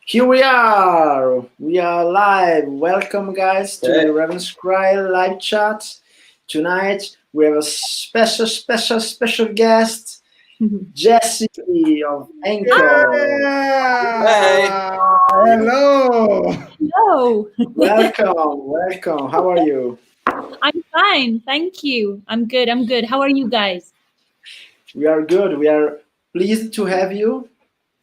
Here we are. We are live. Welcome, guys, to the Ravenscry live chat. Tonight we have a special guest, Jessie of ANKOR. Yeah. Hello. Hello. Welcome. How are you? I'm fine. Thank you. I'm good. How are you guys? We are good. We are pleased to have you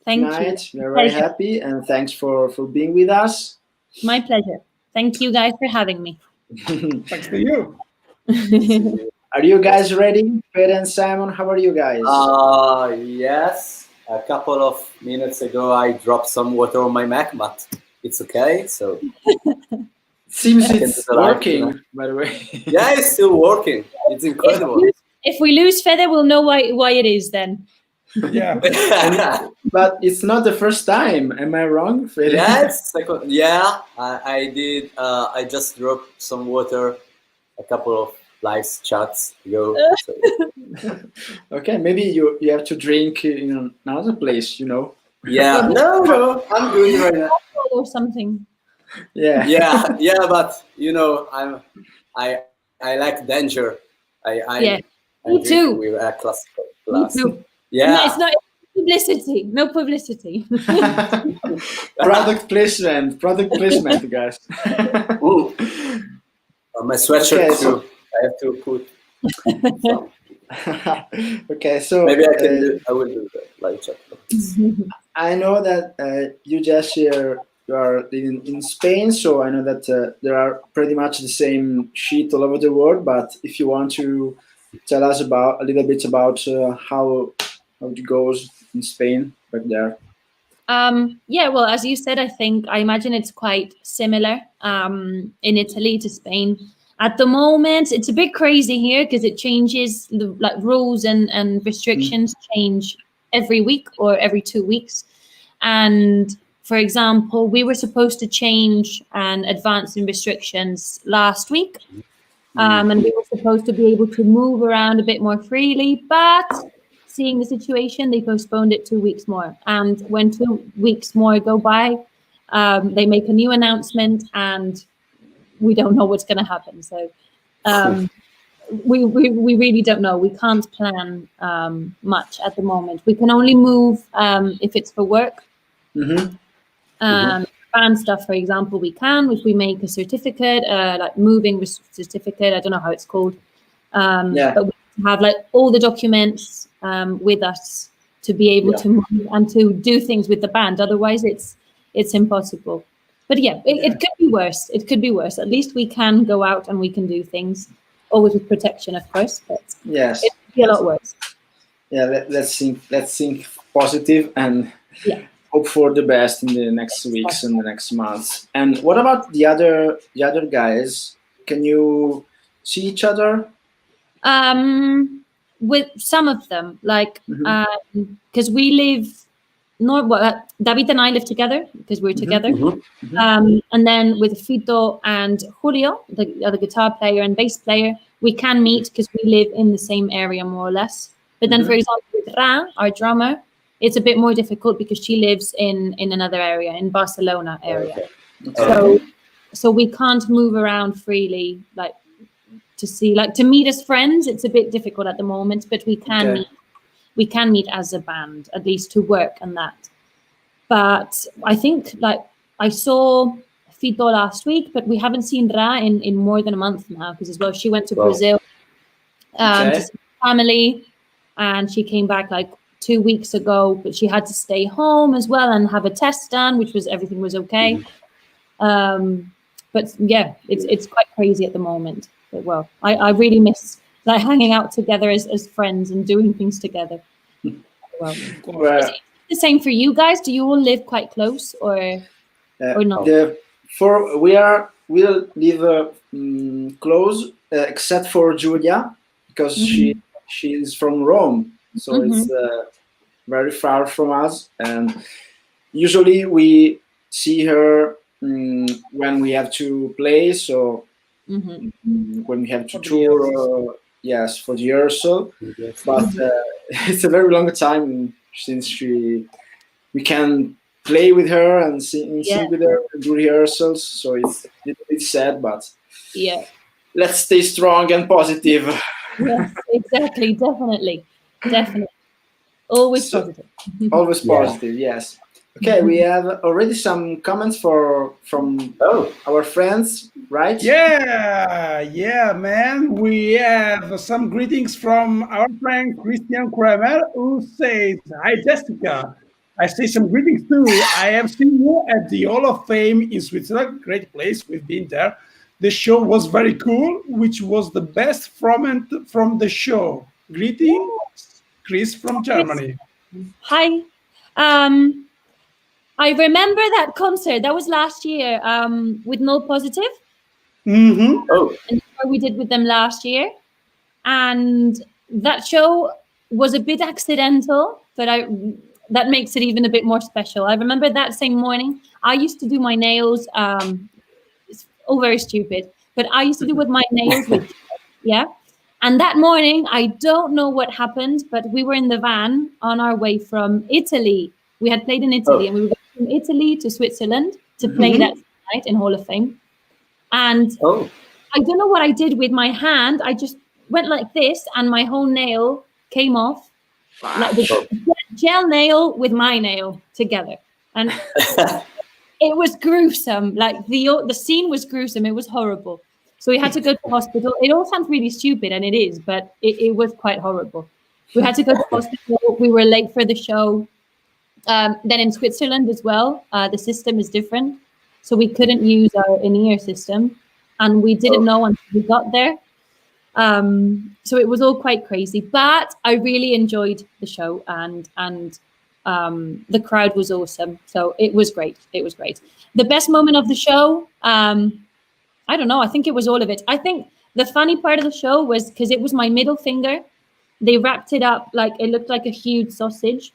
Thank tonight. you. We are very Pleasure. happy, and thanks for being with us. My pleasure. Thank you guys for having me. Thanks to you. Are you guys ready? Peter and Simon, how are you guys? Yes. A couple of minutes ago, I dropped some water on my Mac, but it's okay. So Seems I can it's do the live, working, by the way. yeah, it's still working. It's incredible. If we lose Feather, we'll know why it is then. Yeah. But it's not the first time. Am I wrong, Fede? Yes. Yeah, I did. I just dropped some water a couple of live chats ago. So. Okay, maybe you have to drink in another place, Yeah. No, I'm good right now. Or something. Yeah. Yeah, but I like danger. Yeah. I Me drink too. with a classical Me glass. too. No, Yeah. it's not publicity. No publicity. Product placement, guys. Ooh. My sweatshirt Okay, too. so- I have to put some. Okay, so Maybe I will do the live chat. I know that you just you are living in Spain, so I know that there are pretty much the same shit all over the world. But if you want to tell us about a little bit about how it goes in Spain back there. Yeah, well, as you said, I imagine it's quite similar in Italy to Spain. At the moment, it's a bit crazy here because it changes, like rules and restrictions change every week or every 2 weeks. And for example, we were supposed to change and advance in restrictions last week. And we were supposed to be able to move around a bit more freely, but seeing the situation, they postponed it 2 weeks more. And when 2 weeks more go by, they make a new announcement, and we don't know what's going to happen. So we really don't know. We can't plan much at the moment. We can only move if it's for work. Band stuff, for example, we can if we make a certificate, like moving certificate. I don't know how it's called. But we have like all the documents with us to be able to move and to do things with the band. Otherwise, it's impossible. But yeah, it could be worse. It could be worse. At least we can go out and we can do things, always with protection, of course. But Yes, it could be a lot worse. Yeah, let's think positive and hope for the best in the next weeks and the next months. And what about the other guys? Can you see each other? With some of them, like because we live David and I live together because we're together. And then with Fito and Julio, the other guitar player and bass player, we can meet because we live in the same area more or less. But then, for example, with Ra, our drummer, it's a bit more difficult because she lives in another area, in Barcelona area. So we can't move around freely, like to meet as friends. It's a bit difficult at the moment, but we can meet. We can meet as a band, at least to work and that. But I think like I saw Fito last week, but we haven't seen Ra in more than a month now because as well she went to Brazil to see family, and she came back like 2 weeks ago, but she had to stay home as well and have a test done, which was everything was okay. But yeah, it's quite crazy at the moment. But well, I really miss like hanging out together as friends and doing things together. Well, is it the same for you guys? Do you all live quite close or not? We live close, except for Julia, because she is from Rome, so it's very far from us. And usually we see her when we have to play. So when we have to tour. Yes, for the year or so, but it's a very long time since we can play with her and sing with her and do rehearsals. So it's sad, but yeah. Let's stay strong and positive. Yes, exactly. Definitely. Always positive. Always positive. Yes. Okay, we have already some comments from our friends, right? Yeah, man. We have some greetings from our friend Christian Kramer, who says, "Hi, Jessica. I say some greetings too. I have seen you at the Hall of Fame in Switzerland. Great place. We've been there. The show was very cool. Which was the best from the show? Greetings, Chris from Germany." Hi. I remember that concert. That was last year with No Positive. Oh. And we did with them last year. And that show was a bit accidental, but that makes it even a bit more special. I remember that same morning, I used to do my nails. It's all very stupid, but I used to do with my nails with, And that morning, I don't know what happened, but we were in the van on our way from Italy. We had played in Italy, and we were going from Italy to Switzerland to play that night in Hall of Fame. And I don't know what I did with my hand. I just went like this, and my whole nail came off, like the gel nail with my nail together, and it was gruesome. Like the scene was gruesome. It was horrible. So we had to go to hospital. It all sounds really stupid, and it is, but it was quite horrible. We had to go to hospital. We were late for the show. Then in Switzerland as well, the system is different. So we couldn't use our in-ear system, and we didn't know until we got there. So it was all quite crazy, but I really enjoyed the show, and the crowd was awesome. So it was great. It was great. The best moment of the show, I don't know. I think it was all of it. I think the funny part of the show was because it was my middle finger. They wrapped it up like it looked like a huge sausage,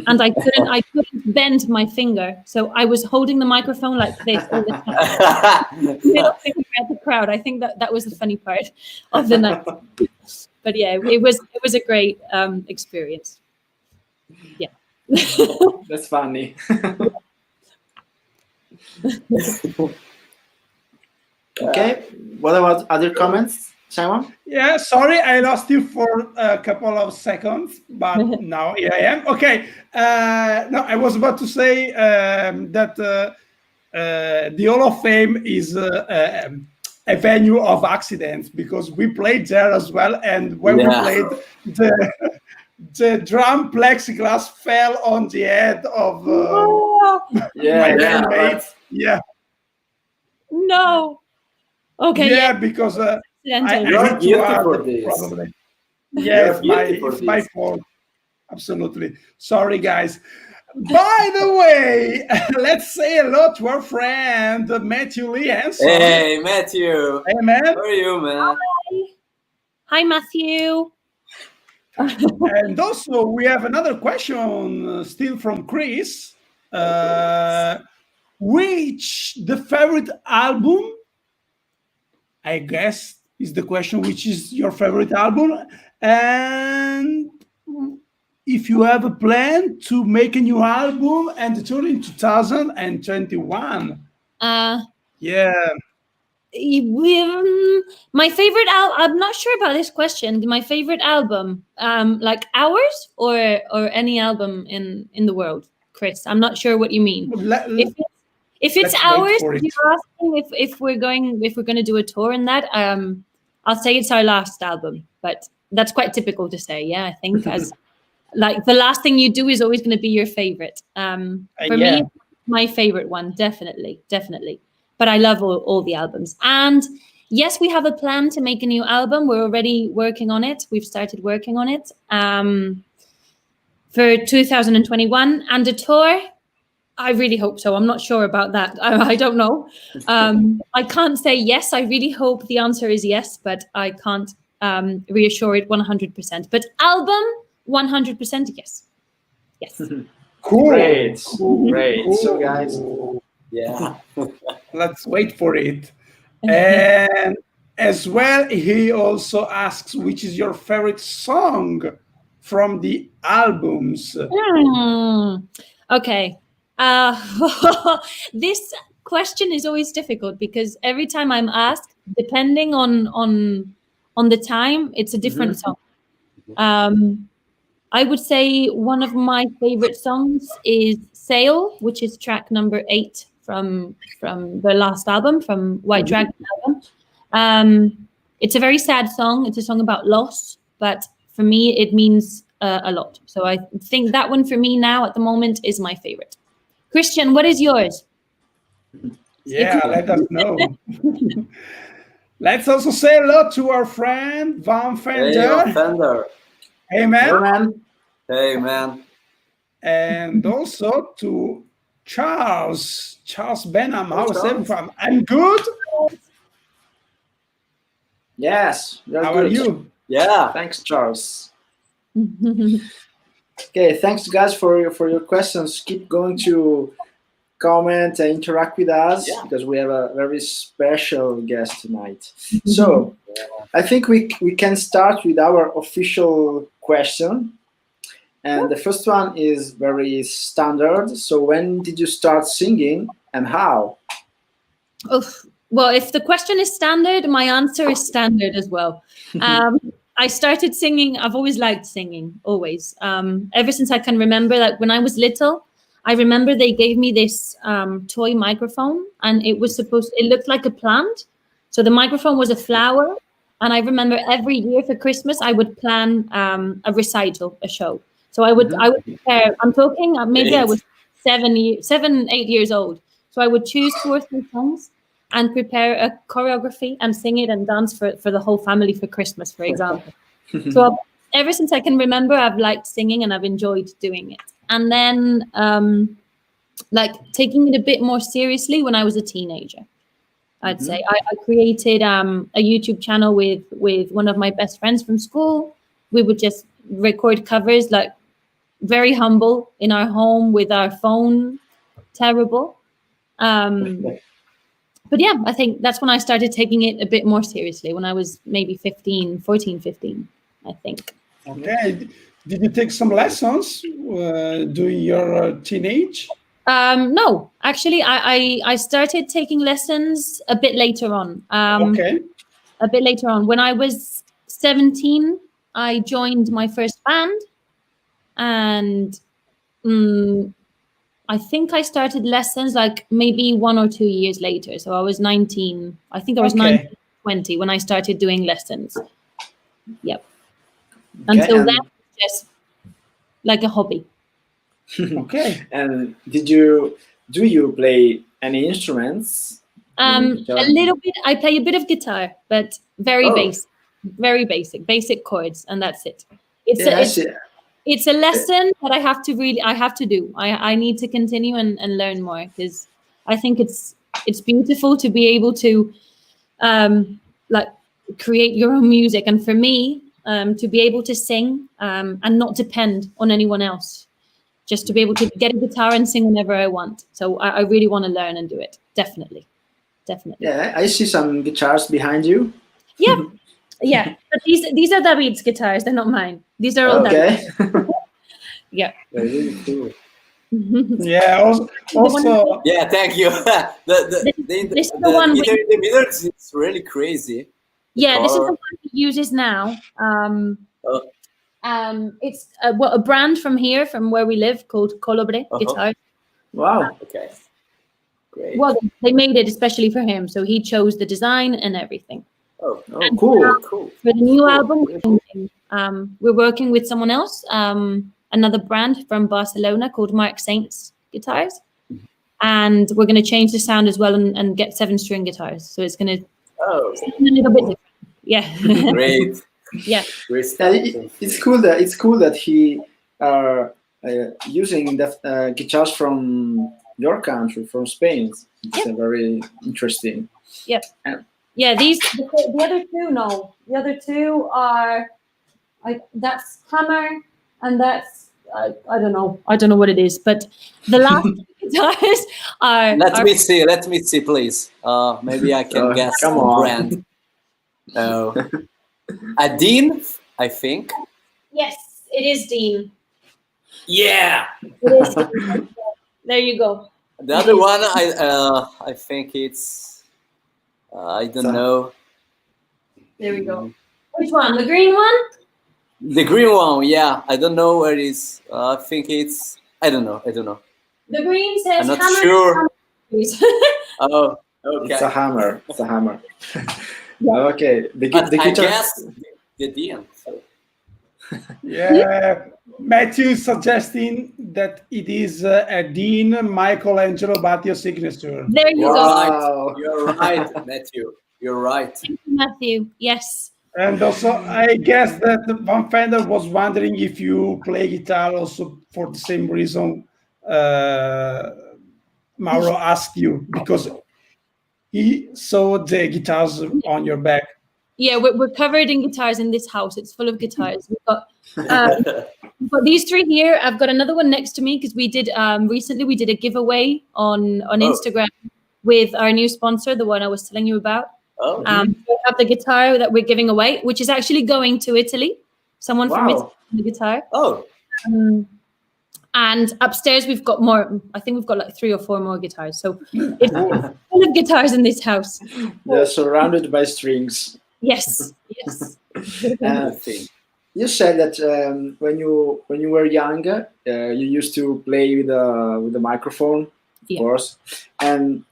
and I couldn't bend my finger, so I was holding the microphone like this all the time. Middle finger at the crowd. I think that was the funny part of the night. But yeah, it was a great experience. Yeah, that's funny. Okay, what about other comments, Simon? Yeah, sorry, I lost you for a couple of seconds, but now here I am. Okay, no, I was about to say that the Hall of Fame is a venue of accidents, because we played there as well, and when we played, the drum plexiglass fell on the head of my bandmate. Yeah. No. Okay. Yeah, because I hit too hard, probably. Yeah, it's my fault. Absolutely. Sorry, guys. By the way, let's say hello to our friend Matthew Lee Hanson. Hey, Matthew. Hey, man. How are you, man? Hi, Matthew. And also, we have another question still from Chris. Which the favorite album? I guess is the question. Which is your favorite album? And if you have a plan to make a new album and tour in 2021. Yeah. My favorite album. I'm not sure about this question. My favorite album, like ours or any album in the world, Chris. I'm not sure what you mean. If it's ours, you're asking if we're going to do a tour in that. I'll say it's our last album, but that's quite typical to say. Yeah, I think as like the last thing you do is always going to be your favorite. For me, my favorite one, definitely. But I love all the albums. And yes, we have a plan to make a new album. We're already working on it. We've started working on it for 2021, and a tour. I really hope so. I'm not sure about that. I don't know. I can't say yes. I really hope the answer is yes, but I can't reassure it 100%. But album, 100% yes. Yes. Cool. Great. Cool. So, guys. Yeah. Let's wait for it. And as well, he also asks, which is your favorite song from the albums? Okay. This question is always difficult because every time I'm asked, depending on the time, it's a different song. I would say one of my favorite songs is Sail, which is track number 8 from the last album, from White Dragon album. It's a very sad song. It's a song about loss, but for me, it means a lot. So I think that one for me now at the moment is my favorite. Christian, what is yours? Yeah, let us know. Let's also say hello to our friend Van Fender. Hey, Fender. Hey, man. Hey, man. And also to Charles Benham. How's everyone? I'm good. Yes. How are you? Yeah. Thanks, Charles. Okay, thanks, guys, for your questions. Keep going to comment and interact with us because we have a very special guest tonight. So I think we can start with our official question. And the first one is very standard. So when did you start singing and how? Well, if the question is standard, my answer is standard as well. I started singing. I've always liked singing, always. Ever since I can remember, like when I was little, I remember they gave me this toy microphone, and it looked like a plant. So the microphone was a flower. And I remember every year for Christmas, I would plan a recital, a show. So I would prepare, I'm talking, maybe I was 7, 8 years old. So I would choose 2 or 3 songs and prepare a choreography and sing it and dance for the whole family for Christmas, for example. So ever since I can remember, I've liked singing and I've enjoyed doing it. And then like taking it a bit more seriously when I was a teenager, I'd say. I created a YouTube channel with one of my best friends from school. We would just record covers, like very humble in our home with our phone, terrible. But yeah, I think that's when I started taking it a bit more seriously, when I was maybe 14, 15, I think. Okay. Did you take some lessons during your teenage? No, actually, I started taking lessons a bit later on. Okay. A bit later on. When I was 17, I joined my first band. And I think I started lessons like maybe 1 or 2 years later. So I was 19. I think I was 19, 20 when I started doing lessons. Yep. Okay, Until then, just like a hobby. Okay. And do you play any instruments? A little bit. I play a bit of guitar, but very basic chords, and that's it. It's a lesson that I have to do. I need to continue and learn more, because I think it's beautiful to be able to like create your own music, and for me to be able to sing and not depend on anyone else, just to be able to get a guitar and sing whenever I want. So I really want to learn and do it. Definitely. Yeah, I see some guitars behind you. Yeah, but these are David's guitars. They're not mine. These are all David's. Yeah. They're really cool. Yeah. Also. Yeah. Thank you. the guitar in the middle is really crazy. Yeah, this is the one he uses now. It's a brand from here, from where we live, called Colobre Guitar. Wow. Okay. Great. Well, they made it especially for him, so he chose the design and everything. Oh, cool. For the new album, we're working with someone else, another brand from Barcelona called Mark Saint's Guitars. And we're going to change the sound as well and get 7-string guitars. So it's going to sound a little bit different. Yeah. Great. Yeah. It's cool that he are using the guitars from your country, from Spain. It's very interesting. Yep. Yeah, the other two, no. The other two are, that's hammer, and that's, I don't know what it is, but the last guitars are... Let me see, please. Maybe I can guess the brand. Dean, I think. Yes, it is Dean. Yeah. It is Dean. There you go. The other one, I think it's I don't know. There we go. Which one? The green one? The green one, yeah. I don't know where it is. I think it's I don't know. The green says I'm not hammer. sure. Oh, okay. It's a hammer. It's a hammer. Yeah. Okay. The But I guitar. guess the DM. So. Yeah, Matthew is suggesting that it is a Dean Michelangelo Battio signature. There you go. Wow. You're right, Matthew. You're right. Thank you, Matthew. Yes. And also, I guess that Van Fender was wondering if you play guitar also for the same reason Mauro asked you, because he saw the guitars on your back. Yeah, we're covered in guitars in this house. It's full of guitars. We've got these three here. I've got another one next to me because we did recently we did a giveaway on Instagram with our new sponsor, the one I was telling you about. Oh. We have the guitar that we're giving away, which is actually going to Italy. Someone from Italy the guitar. Oh. And upstairs we've got more. I think we've got like 3 or 4 more guitars. So it's full of guitars in this house. They're surrounded by strings. Yes. You said that when you were younger, you used to play with the microphone, of course, and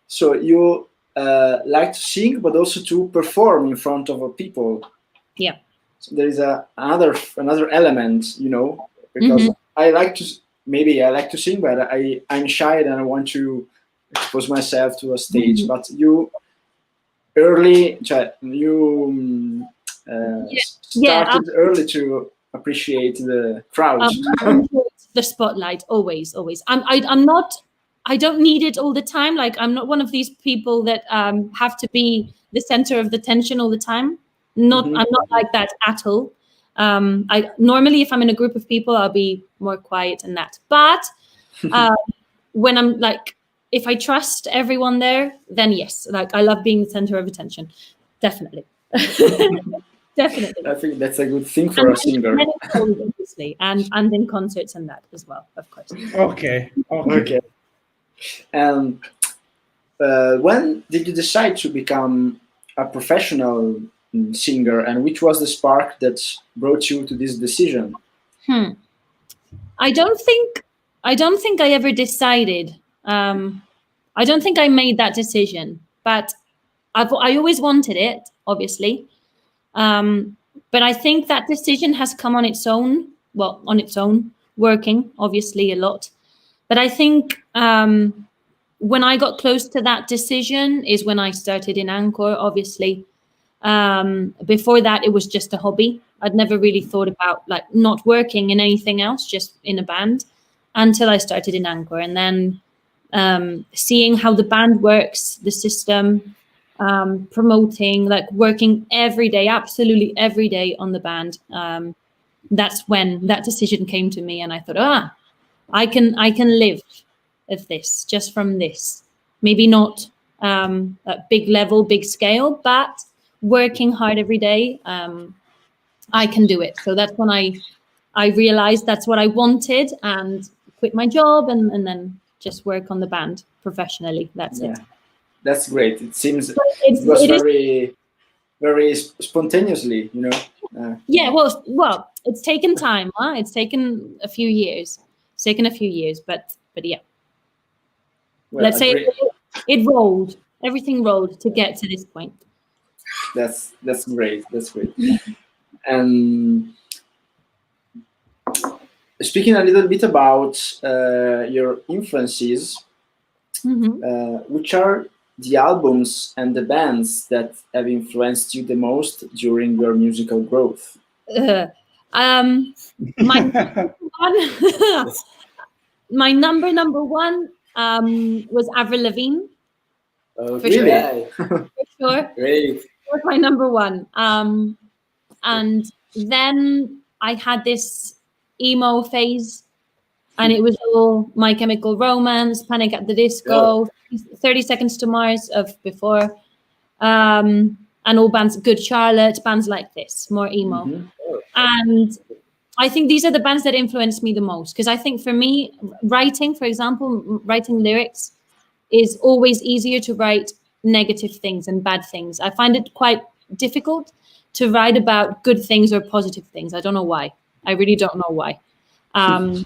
so you like to sing, but also to perform in front of people. Yeah. So there is another element, because I like to sing, but I'm shy and I want to expose myself to a stage. But you started early to appreciate the crowd. The spotlight, always. I don't need it all the time. Like, I'm not one of these people that have to be the center of the tension all the time. I'm not like that at all. I normally, if I'm in a group of people, I'll be more quiet and that. But when I'm like, if I trust everyone there, then yes, like I love being the center of attention. Definitely. Definitely. I think that's a good thing for a singer. Obviously, and in concerts and that as well, of course. Okay. And when did you decide to become a professional singer, and which was the spark that brought you to this decision? I don't think I ever decided. I don't think I made that decision, but I always wanted it, obviously. But I think that decision has come on its own. Well, on its own, working obviously a lot. But I think when I got close to that decision is when I started in ANKOR, obviously. Before that, it was just a hobby. I'd never really thought about like not working in anything else, just in a band, until I started in ANKOR. And then seeing how the band works, the system, promoting, like working every day, absolutely every day on the band. That's when that decision came to me, and I thought, I can live of this, just from this. Maybe not at big level, big scale, but working hard every day, I can do it. So that's when I realized that's what I wanted, and quit my job and then just work on the band professionally. That's it. That's great. It seems it was very spontaneously, Yeah, well, it's taken time, huh? It's taken a few years. But yeah. Well, let's say it rolled. Everything rolled to get to this point. That's great. And speaking a little bit about your influences, which are the albums and the bands that have influenced you the most during your musical growth? My number one was Avril Lavigne. Okay. For sure. Great. That was my number one. And then I had this emo phase, and it was all My Chemical Romance, Panic at the Disco, 30 Seconds to Mars of before, and all bands, Good Charlotte, bands like this, more emo. And I think these are the bands that influenced me the most, because I think for me, writing, for example, writing lyrics is always easier to write negative things and bad things. I find it quite difficult to write about good things or positive things. I don't know why. I really don't know why. I'm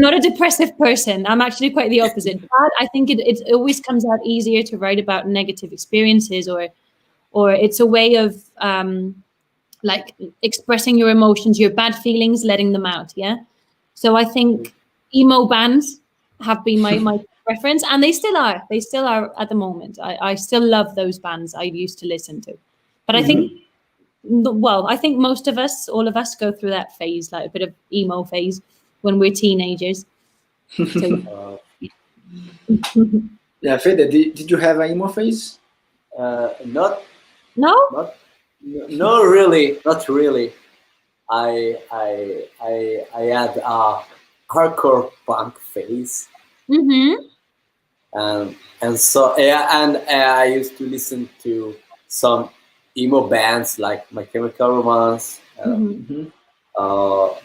not a depressive person. I'm actually quite the opposite. But I think it always comes out easier to write about negative experiences, or it's a way of like expressing your emotions, your bad feelings, letting them out. Yeah. So I think emo bands have been my preference, and they still are. They still are at the moment. I still love those bands I used to listen to. But I think, well, I think most of us, all of us, go through that phase, like a bit of emo phase when we're teenagers. So, yeah, Fede, did you have an emo phase? Not no. No, really, not really. I had a hardcore punk phase, and so and I used to listen to some emo bands like My Chemical Romance,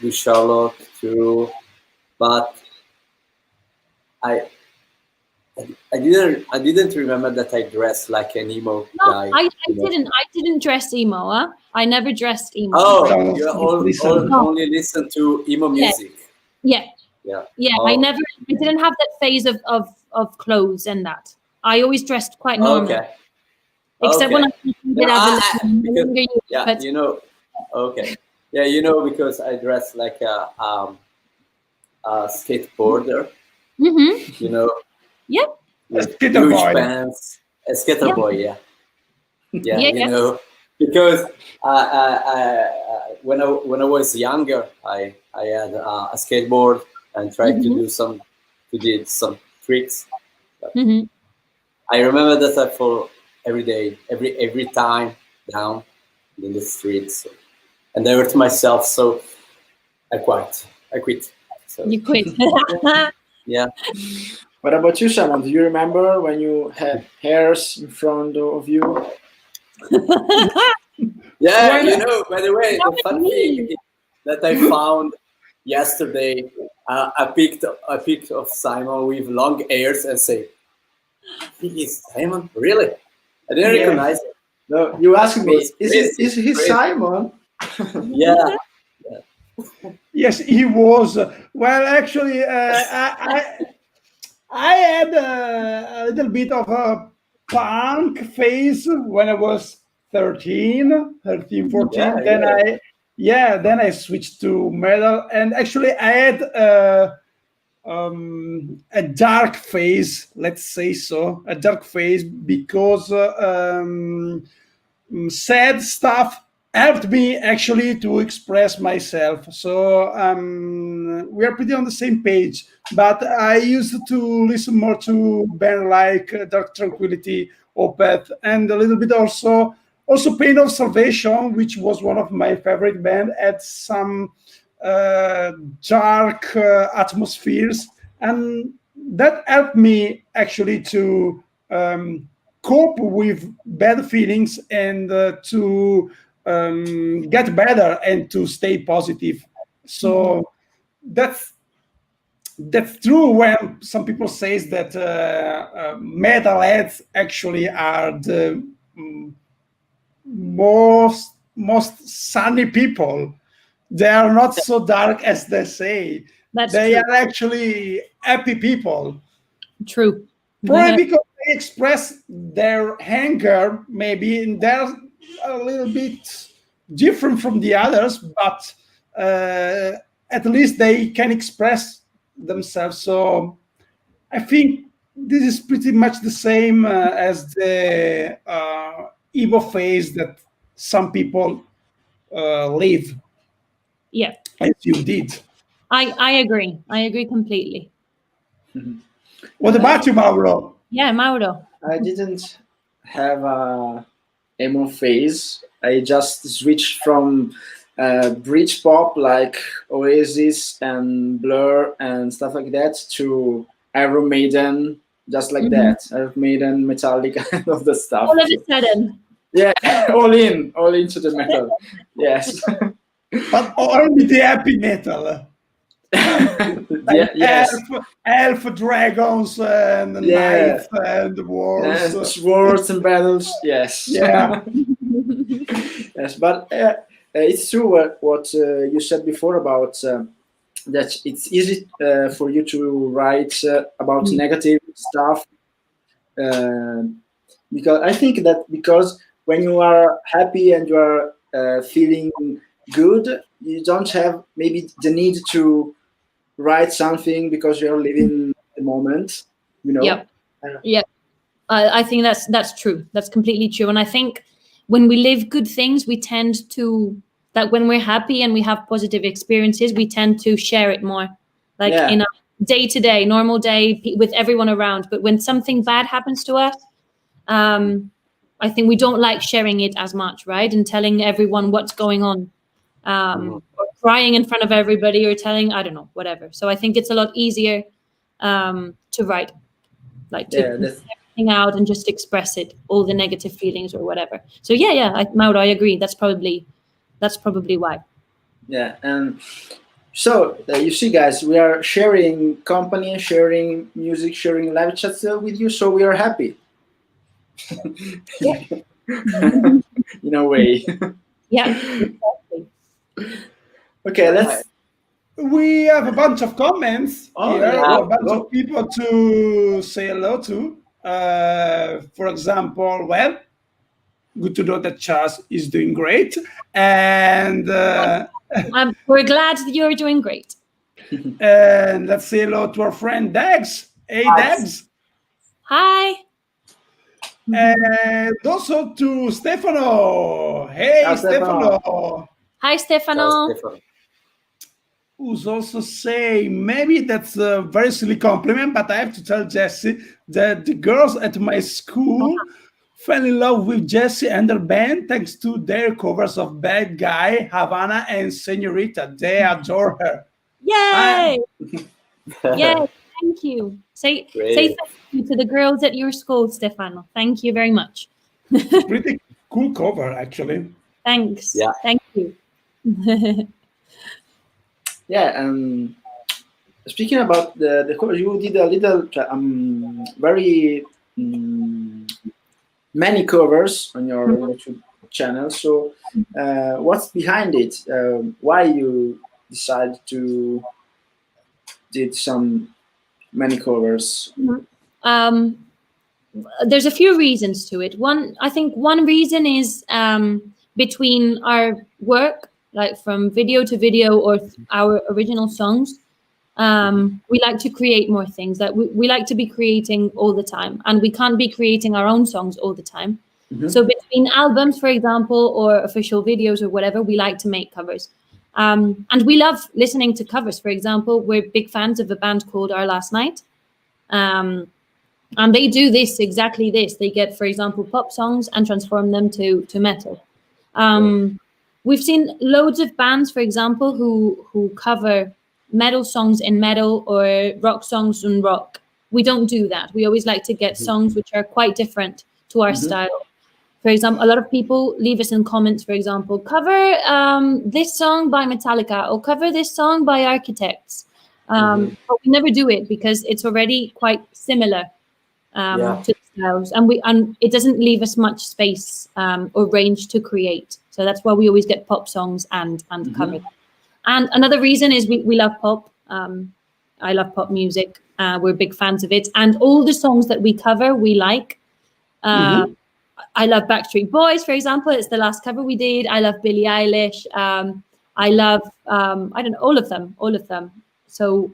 with Charlotte too, but I didn't remember that I dressed like an emo guy. I didn't dress emo. Huh? I never dressed emo. Oh, you only listen to emo music. Yeah. Oh. I didn't have that phase of clothes and that. I always dressed quite normal. Okay. Except when I did have but you know, okay. Yeah, you know, because I dress like a skateboarder. You know. Yeah. Huge pants. A skater boy, yeah. You know, because when I was younger, I had a skateboard and tried to do some tricks. I remember that I fall every day, every time down in the streets, and I hurt myself, so I quit. So, you quit. Yeah. What about you, Shaman? Do you remember when you had hairs in front of you? Yeah, you know, by the way, the fun thing that I found yesterday, a pic of Simon with long hairs and say, he is Simon? Really? I didn't recognize him. No, you asked me, is he Simon? Yeah. Yes, he was. Well, actually, I had a little bit of a punk phase when I was 13, 14. Then I switched to metal, and actually I had a dark phase, let's say so, a dark phase, because sad stuff helped me actually to express myself. So we are pretty on the same page. But I used to listen more to bands like Dark Tranquillity, Opeth, and a little bit also Pain of Salvation, which was one of my favorite bands, had some dark atmospheres, and that helped me actually to cope with bad feelings and to get better and to stay positive. So that's true when some people say that metalheads actually are the most sunny people. They are not so dark as they say. They are actually happy people. True. Probably because they express their anger, maybe, and they're a little bit different from the others, but at least they can express themselves. So I think this is pretty much the same as the emo phase that some people live. Yeah, as you did. I agree. I agree completely. What about you, Mauro? Yeah, Mauro. I didn't have a emo phase. I just switched from bridge pop like Oasis and Blur and stuff like that to Iron Maiden, just like that. Iron Maiden, Metallica, and all the stuff. All of a sudden. Yeah, all into the metal. Yes. But only the happy metal. Like Yes. elf, dragons, and knights and wars. Swords and battles. Yes. Yeah. Yes, but it's true what you said before about that it's easy for you to write about negative stuff, because I think that because when you are happy and you are feeling good, you don't have maybe the need to write something because you're living the moment, you know. Yep. Yeah. I think that's true. That's completely true. And I think when we live good things, we tend to, that when we're happy and we have positive experiences, we tend to share it more, like in a day-to-day, normal day with everyone around. But when something bad happens to us, I think we don't like sharing it as much, right? And telling everyone what's going on, or crying in front of everybody, or telling, I don't know, whatever. So I think it's a lot easier to write, like to everything out and just express it, all the negative feelings or whatever. So Mauro, I agree. That's probably why. Yeah, and so you see, guys, we are sharing company, sharing music, sharing live chats with you, so we are happy. In a way. Yeah, exactly. Okay, we have a bunch of comments here, a bunch of people to say hello to. For example, well, good to know that Chas is doing great, and we're glad that you're doing great. And let's say hello to our friend Dags. Hey, Dags. Hi. And also to Stefano. Hey, Stefano. Hi, Stefano. Who's also saying, maybe that's a very silly compliment, but I have to tell Jessie that the girls at my school fell in love with Jessie and her band thanks to their covers of Bad Guy, Havana, and Senorita. They adore her. Yay! Yay! Thank you. Say thank you to the girls at your school, Stefano. Thank you very much. Pretty cool cover, actually. Thanks. Yeah. Thank you. Yeah, speaking about the cover, you did a little very many covers on your YouTube channel. So what's behind it? Why you decided to did some many covers? There's a few reasons to it. I think one reason is between our work, like from video to video or our original songs, we like to create more things. That we like to be creating all the time, and we can't be creating our own songs all the time. So between albums, for example, or official videos or whatever, we like to make covers. And we love listening to covers. For example, we're big fans of a band called Our Last Night. And they do exactly this. They get, for example, pop songs and transform them to metal. We've seen loads of bands, for example, who cover metal songs in metal or rock songs in rock. We don't do that. We always like to get songs which are quite different to our style. For example, a lot of people leave us in comments, for example, cover this song by Metallica or cover this song by Architects. But we never do it because it's already quite similar to the styles, and it doesn't leave us much space or range to create. So that's why we always get pop songs and cover them. And another reason is we love pop. I love pop music. We're big fans of it, and all the songs that we cover we like. I love Backstreet Boys, for example. It's the last cover we did. I love Billie Eilish. I love I don't know, all of them. So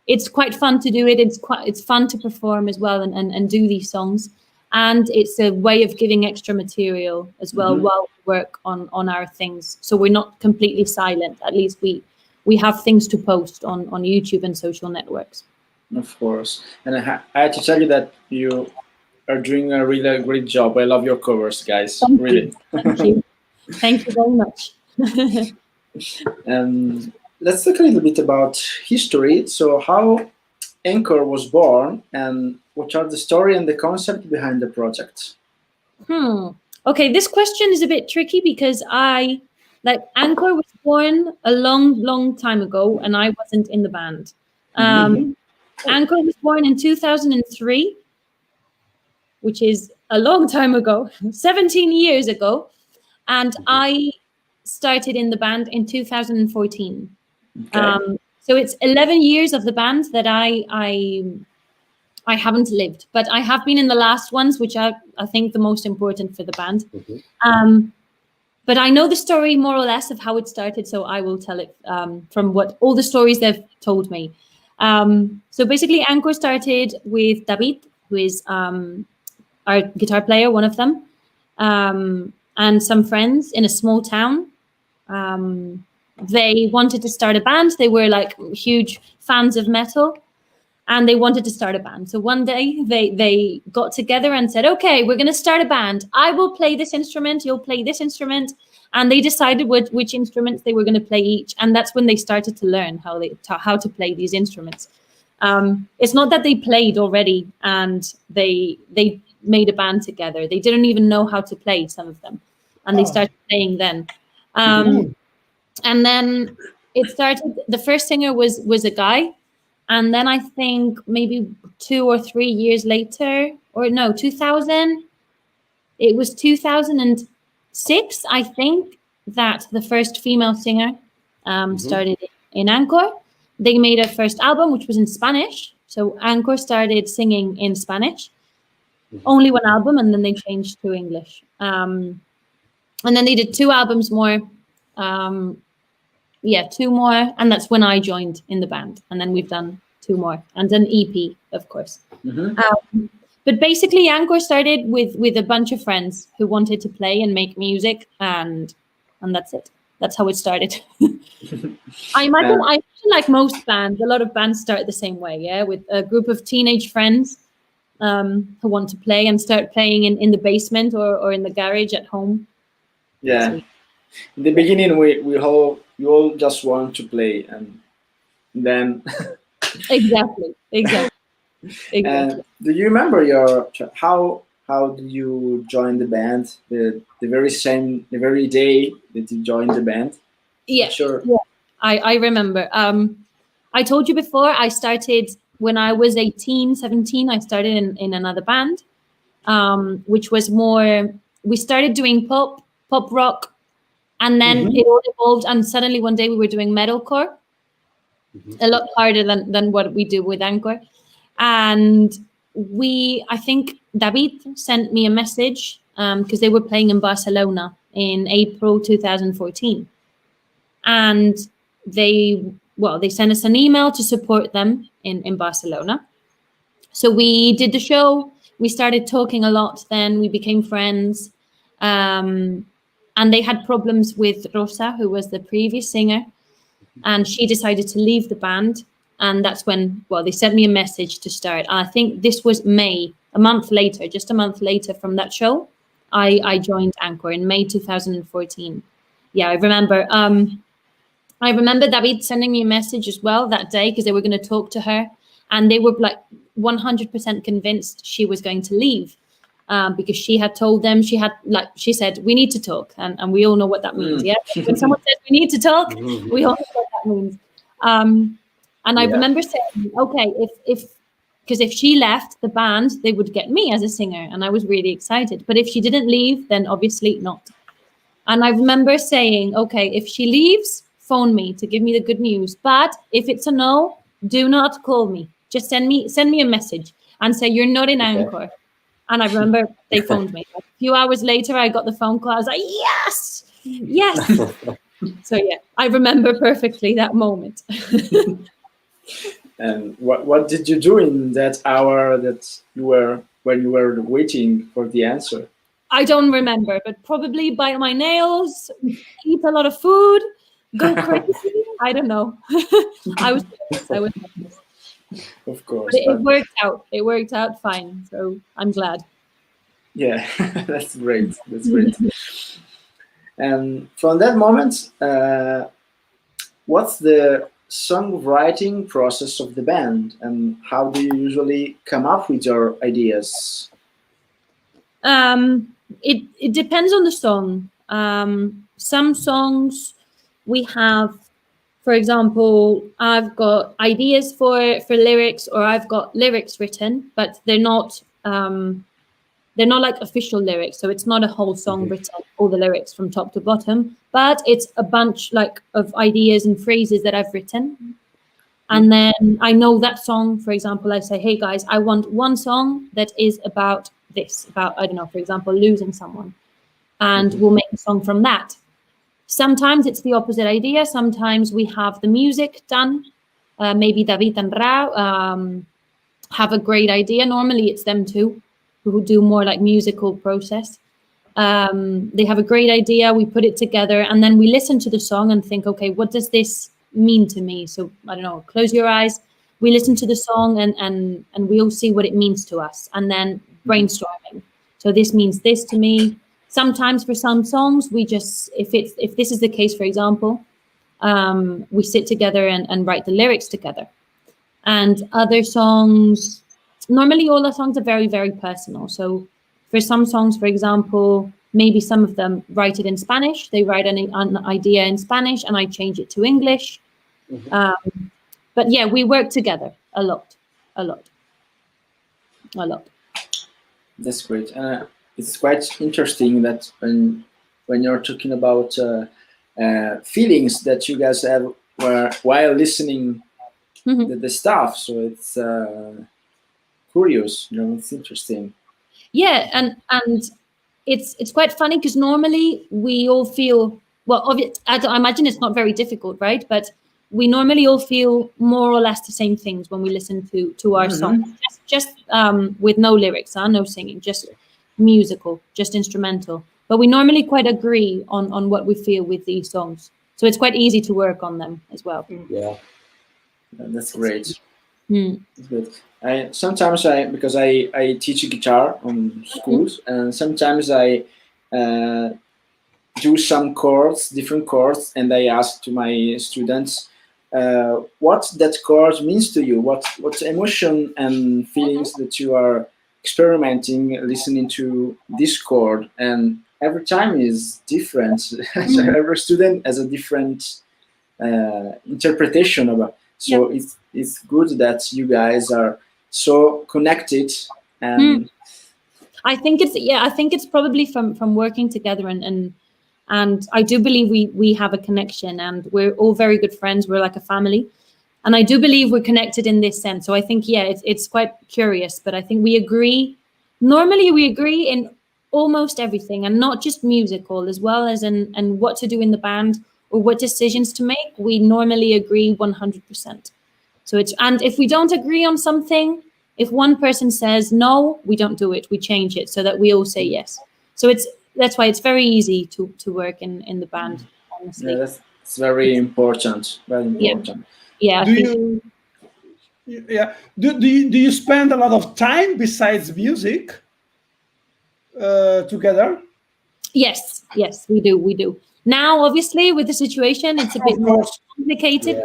it's quite fun to do it. It's fun to perform as well and do these songs. And it's a way of giving extra material as well while we work on our things. So we're not completely silent. At least we have things to post on YouTube and social networks. Of course. And I had to tell you that you are doing a really great job. I love your covers, guys. Thank really. You. Thank you. Thank you very much. Let's talk a little bit about history. So how ANKOR was born and what are the story and the concept behind the project? Okay, this question is a bit tricky because I like ANKOR was born a long time ago, and I wasn't in the band. ANKOR was born in 2003, which is a long time ago, 17 years ago, and I started in the band in 2014. Okay. So it's 11 years of the band that I haven't lived, but I have been in the last ones, which are, I think, the most important for the band. But I know the story more or less of how it started, so I will tell it from what all the stories they've told me. So basically, ANKOR started with David, who is our guitar player, one of them, and some friends in a small town. They wanted to start a band. They were like huge fans of metal, and they wanted to start a band. So one day they got together and said, okay, we're going to start a band. I will play this instrument, you'll play this instrument. And they decided which instruments they were going to play each. And that's when they started to learn how to play these instruments. It's not that they played already and they made a band together. They didn't even know how to play, some of them. And they started playing then. And then it started, the first singer was a guy. And then I think maybe 2 or 3 years later, or no, 2000, it was 2006, I think, that the first female singer started in ANKOR. They made a first album, which was in Spanish. So ANKOR started singing in Spanish, only one album, and then they changed to English. And then they did 2 albums more. 2 more, and that's when I joined in the band. And then we've done 2 more, and an EP, of course. But basically, ANKOR started with a bunch of friends who wanted to play and make music, and that's it. That's how it started. I imagine like most bands, a lot of bands start the same way, yeah, with a group of teenage friends who want to play and start playing in the basement or in the garage at home. Yeah. In the beginning, you all just want to play, and then exactly. And do you remember how did you join the band? The very day that you joined the band? Yeah, sure. Yeah. I remember. I told you before, I started when I was 18, 17. I started in another band, which was more. We started doing pop rock. And then it all evolved, and suddenly one day we were doing metalcore, a lot harder than what we do with ANKOR. And I think David sent me a message because they were playing in Barcelona in April 2014. And they sent us an email to support them in Barcelona. So we did the show. We started talking a lot then. We became friends. And they had problems with Rosa, who was the previous singer, and she decided to leave the band. And that's when, they sent me a message to start. And I think this was May, just a month later from that show, I joined ANKOR in May 2014. Yeah, I remember. I remember David sending me a message as well that day because they were going to talk to her, and they were like 100% convinced she was going to leave. Because she had told them, she said, we need to talk. And we all know what that means, yeah? When someone says we need to talk, we all know what that means. And I remember saying, okay, if she left the band, they would get me as a singer. And I was really excited. But if she didn't leave, then obviously not. And I remember saying, okay, if she leaves, phone me to give me the good news. But if it's a no, do not call me. Just send me a message and say you're not in ANKOR. And I remember they phoned me. A few hours later, I got the phone call. I was like, yes. So yeah, I remember perfectly that moment. And what did you do in that hour when you were waiting for the answer? I don't remember, but probably bite my nails, eat a lot of food, go crazy. I don't know. I was nervous. Of course. But it worked out. It worked out fine. So I'm glad. Yeah, that's great. That's great. And from that moment, what's the songwriting process of the band, and how do you usually come up with your ideas? It depends on the song. some songs we have, for example, I've got ideas for lyrics, or I've got lyrics written, but they're not like official lyrics. So it's not a whole song written, all the lyrics from top to bottom, but it's a bunch like of ideas and phrases that I've written. And then I know that song, for example, I say, hey guys, I want one song that is about this, about, I don't know, for example, losing someone. And we'll make a song from that. Sometimes it's the opposite idea. Sometimes we have the music done. Maybe David and Ra have a great idea. Normally it's them two who do more like musical process. They have a great idea. We put it together and then we listen to the song and think, okay, what does this mean to me? So I don't know, close your eyes. We listen to the song and we'll see what it means to us. And then brainstorming. So this means this to me. Sometimes for some songs, we just, if this is the case, for example, we sit together and write the lyrics together. And other songs, normally all the songs are very, very personal. So for some songs, for example, maybe some of them write it in Spanish. They write an idea in Spanish and I change it to English. But yeah, we work together a lot. That's great. It's quite interesting that when you're talking about feelings that you guys have while listening the stuff. So it's curious, it's interesting. Yeah, and it's quite funny because normally we all feel, well, I imagine it's not very difficult, right? But we normally all feel more or less the same things when we listen to our songs, just with no lyrics, no singing, just musical, just instrumental. But we normally quite agree on what we feel with these songs. So it's quite easy to work on them as well. Yeah. That's great. That's good. Sometimes because I teach guitar on schools, and sometimes I do some chords, different chords, and I ask to my students what that chord means to you, what emotion and feelings that you are experimenting listening to this chord, and every time is different. So every student has a different interpretation of it. So it's good that you guys are so connected. And I think it's probably from working together and I do believe we have a connection and we're all very good friends. We're like a family. And I do believe we're connected in this sense. So I think, it's quite curious, but I think we agree. Normally we agree in almost everything, and not just musical, as well as in what to do in the band or what decisions to make. We normally agree 100%. So and if we don't agree on something, if one person says no, we don't do it. We change it so that we all say yes. So that's why it's very easy to work in the band, honestly. Yeah, that's very important. Very important. Yeah. Do you spend a lot of time besides music together? Yes, we do. Now, obviously, with the situation, it's a bit more complicated,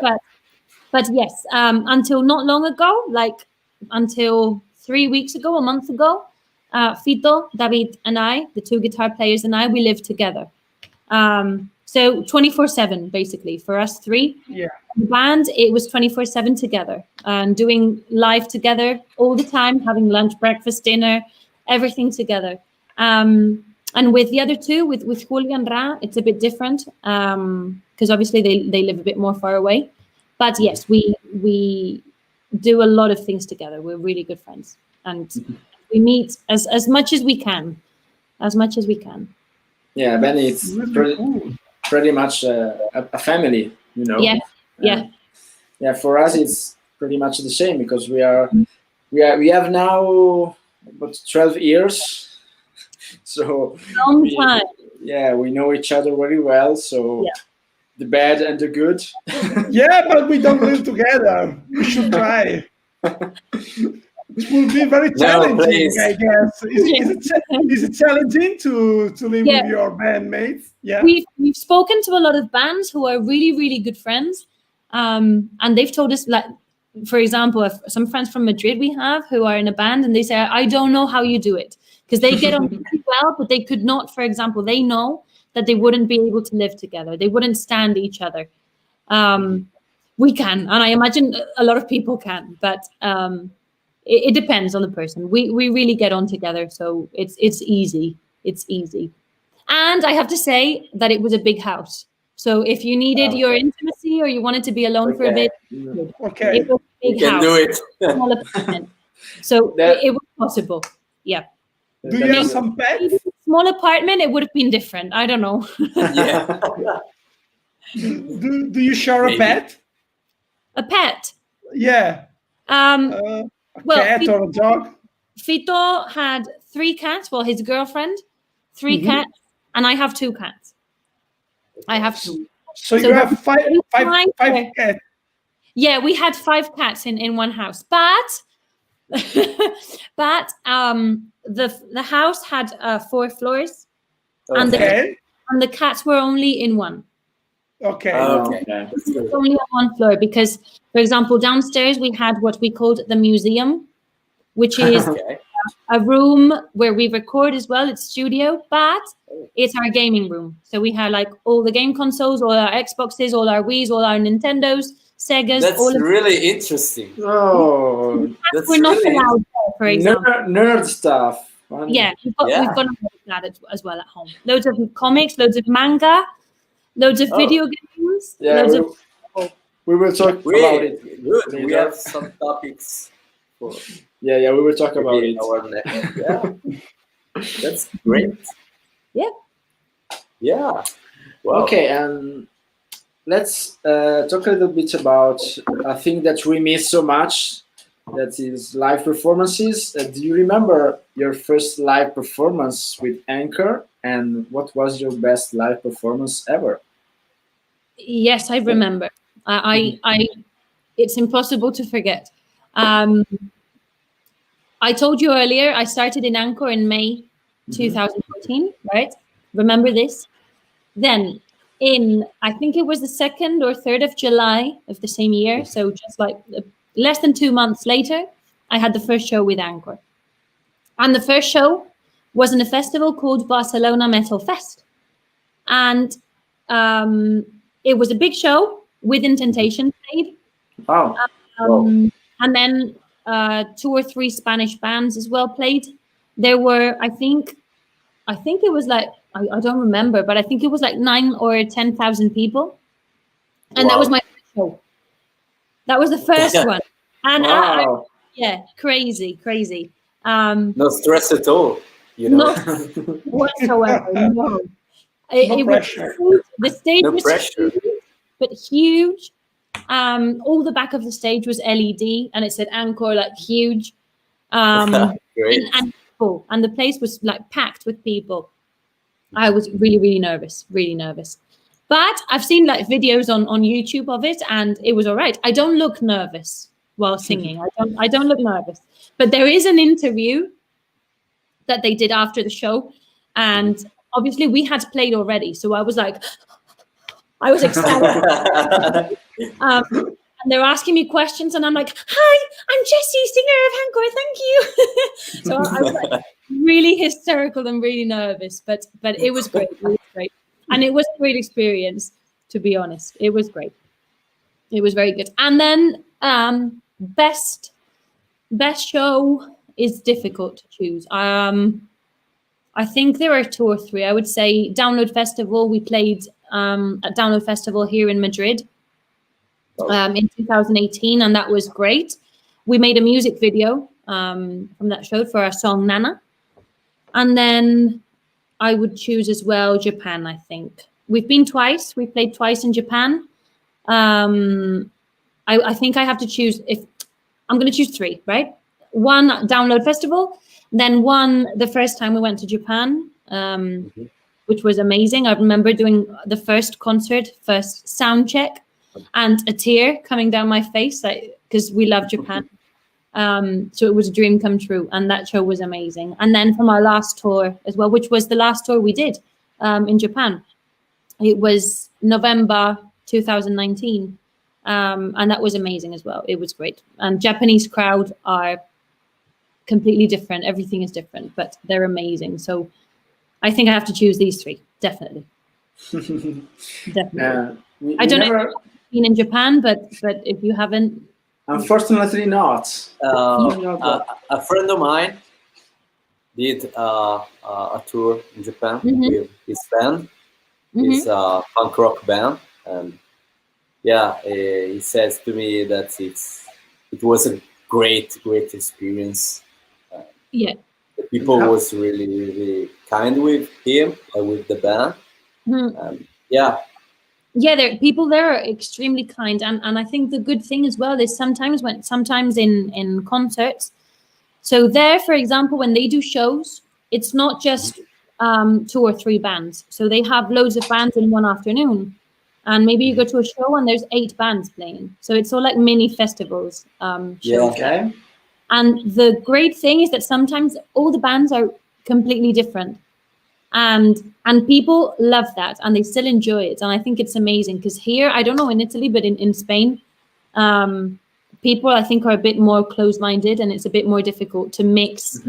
but yes, until not long ago, like until 3 weeks ago, a month ago, Fito, David, and I, the two guitar players, and I, we lived together. So 24/7, basically, for us three. Yeah. The band, it was 24/7 together, and doing live together all the time, having lunch, breakfast, dinner, everything together. And with the other two, with Julio and Ra, it's a bit different because obviously they live a bit more far away. But yes, we do a lot of things together. We're really good friends, and we meet as much as we can, Yeah, Ben, it's pretty much a family, Yeah, for us it's pretty much the same because we have now about 12 years. So long time. We know each other very well. So the bad and the good. Yeah, but we don't live together. We should try. It will be very challenging, I guess. Is it challenging to live with your bandmates? Yeah, we've spoken to a lot of bands who are really, really good friends, and they've told us, like, for example, some friends from Madrid we have who are in a band, and they say, I don't know how you do it, because they get on really well, but they could not, for example, they know that they wouldn't be able to live together. They wouldn't stand each other. We can, and I imagine a lot of people can, but it depends on the person. We really get on together, so it's easy. It's easy. And I have to say that it was a big house. So if you needed your intimacy or you wanted to be alone for a bit, it was a big house. Do it. Small apartment. So it was possible. Yeah. Do you have some pets? Small apartment, it would have been different. I don't know. Yeah. Do you share a pet? A pet? Yeah. A cat or a dog? Fito had 3 cats. Well, his girlfriend, 3 cats, and I have 2 cats. I have 2. So you have five cats. Yeah, we had 5 cats in one house, but the house had 4 floors, and the cats were only in one. Okay. Only on one floor because, for example, downstairs we had what we called the museum, which is a room where we record as well. It's studio, but it's our gaming room. So we had like all the game consoles, all our Xboxes, all our Wiis, all our Nintendos, Segas. That's really interesting. Oh, we're not allowed there, for example. Nerd stuff. Yeah, we've got that as well at home. Loads of comics, loads of manga, loads of video games. Yeah, we will talk about it. Good. We have some topics. Yeah, we will talk about it. That's great. Yeah. Wow. Okay, and let's talk a little bit about a thing that we miss so much. That is live performances. Do you remember your first live performance with ANKOR, and what was your best live performance ever? Yes, I remember. It's impossible to forget. I told you earlier, I started in ANKOR in May 2014, right? Remember this? Then I think it was the 2nd or 3rd of July of the same year, so just like less than 2 months later, I had the first show with ANKOR. And the first show was in a festival called Barcelona Metal Fest. And it was a big show with Intentation played. Wow. And then 2 or 3 Spanish bands as well played. There were, I think it was like, I don't remember, but I think it was like 9,000 or 10,000 people. And that was my first show. That was the first one. And crazy. No stress at all, you know. Not whatsoever, no. It pressure. The stage No was pressure. huge, but huge. All the back of the stage was LED, and it said ANKOR, like huge. Great. And full, and the place was like packed with people. I was really nervous. But I've seen like videos on YouTube of it, and it was all right. I don't look nervous while singing. I don't look nervous. But there is an interview that they did after the show, and obviously we had played already, so I was ecstatic. And they're asking me questions, and I'm like, "Hi, I'm Jessie, singer of ANKOR. Thank you." So I was like really hysterical and really nervous, but it was great. It was great, and it was a great experience. To be honest, it was great. It was very good. And then best show is difficult to choose. I think there are 2 or 3. I would say Download Festival. We played at Download Festival here in Madrid. In 2018, and that was great. We made a music video from that show for our song Nana. And then I would choose as well Japan, I think. We've been twice. We played twice in Japan. I think I have to choose, I'm going to choose 3, right? 1, Download Festival. Then 1, the first time we went to Japan, which was amazing. I remember doing the first concert, first sound check, and a tear coming down my face because we love Japan. So it was a dream come true, and that show was amazing. And then from our last tour as well, which was the last tour we did in Japan, it was November 2019, and that was amazing as well. It was great. And Japanese crowd are completely different. Everything is different, but they're amazing. So I think I have to choose these 3, definitely. Definitely. I don't know if you've been in Japan, but if you haven't, unfortunately not. A friend of mine did a tour in Japan with his band. It's a punk rock band, and yeah, he says to me that it was a great experience. Yeah, the people was really kind with him and with the band. Yeah, people there are extremely kind, and I think the good thing as well is sometimes in concerts. So there, for example, when they do shows, it's not just 2 or 3 bands. So they have loads of bands in one afternoon. And maybe you go to a show and there's 8 bands playing. So it's all like mini festivals. Shows. Okay. And the great thing is that sometimes all the bands are completely different. And people love that and they still enjoy it. And I think it's amazing because here, I don't know in Italy, but in Spain, people I think are a bit more closed-minded and it's a bit more difficult to mix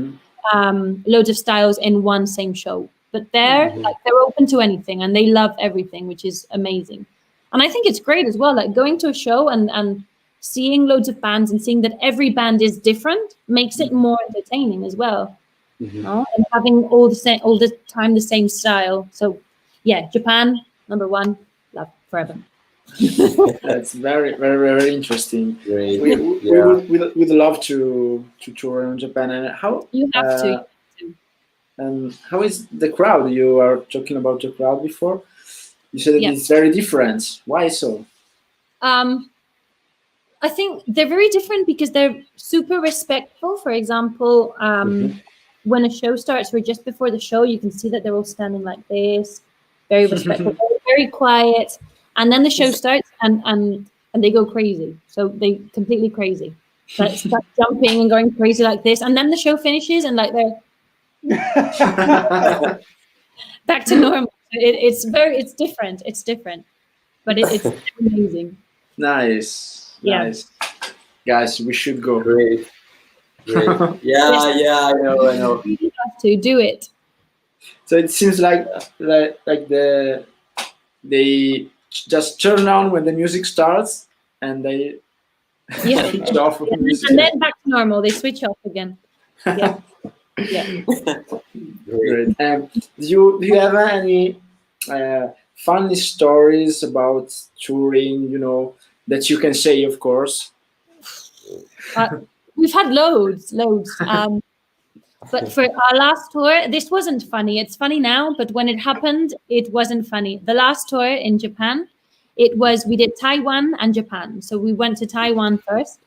loads of styles in one same show. But they're open to anything and they love everything, which is amazing. And I think it's great as well, like going to a show and seeing loads of bands and seeing that every band is different makes it more entertaining as well. And having all the time the same style. So yeah, Japan, number 1, love forever. That's very, very, very interesting. Great. We'd love to tour in Japan. And how you have to. And how is the crowd? You are talking about the crowd before. You said that it's very different. Why so? I think they're very different because they're super respectful. For example, when a show starts or just before the show, you can see that they're all standing like this, very respectful, very quiet. And then the show starts and they go crazy. So they completely crazy. Like start jumping and going crazy like this. And then the show finishes and like they're back to normal. It's different. It's different. But it's amazing. Nice. Guys, we should go. Great. Yeah, I know. You have to do it. So it seems like they just turn on when the music starts and they switch off the music. And then back to normal. They switch off again. Yeah. Great. Do you have any funny stories about touring? That you can say, of course. We've had loads. But for our last tour, this wasn't funny. It's funny now, but when it happened, it wasn't funny. The last tour in Japan, we did Taiwan and Japan. So we went to Taiwan first.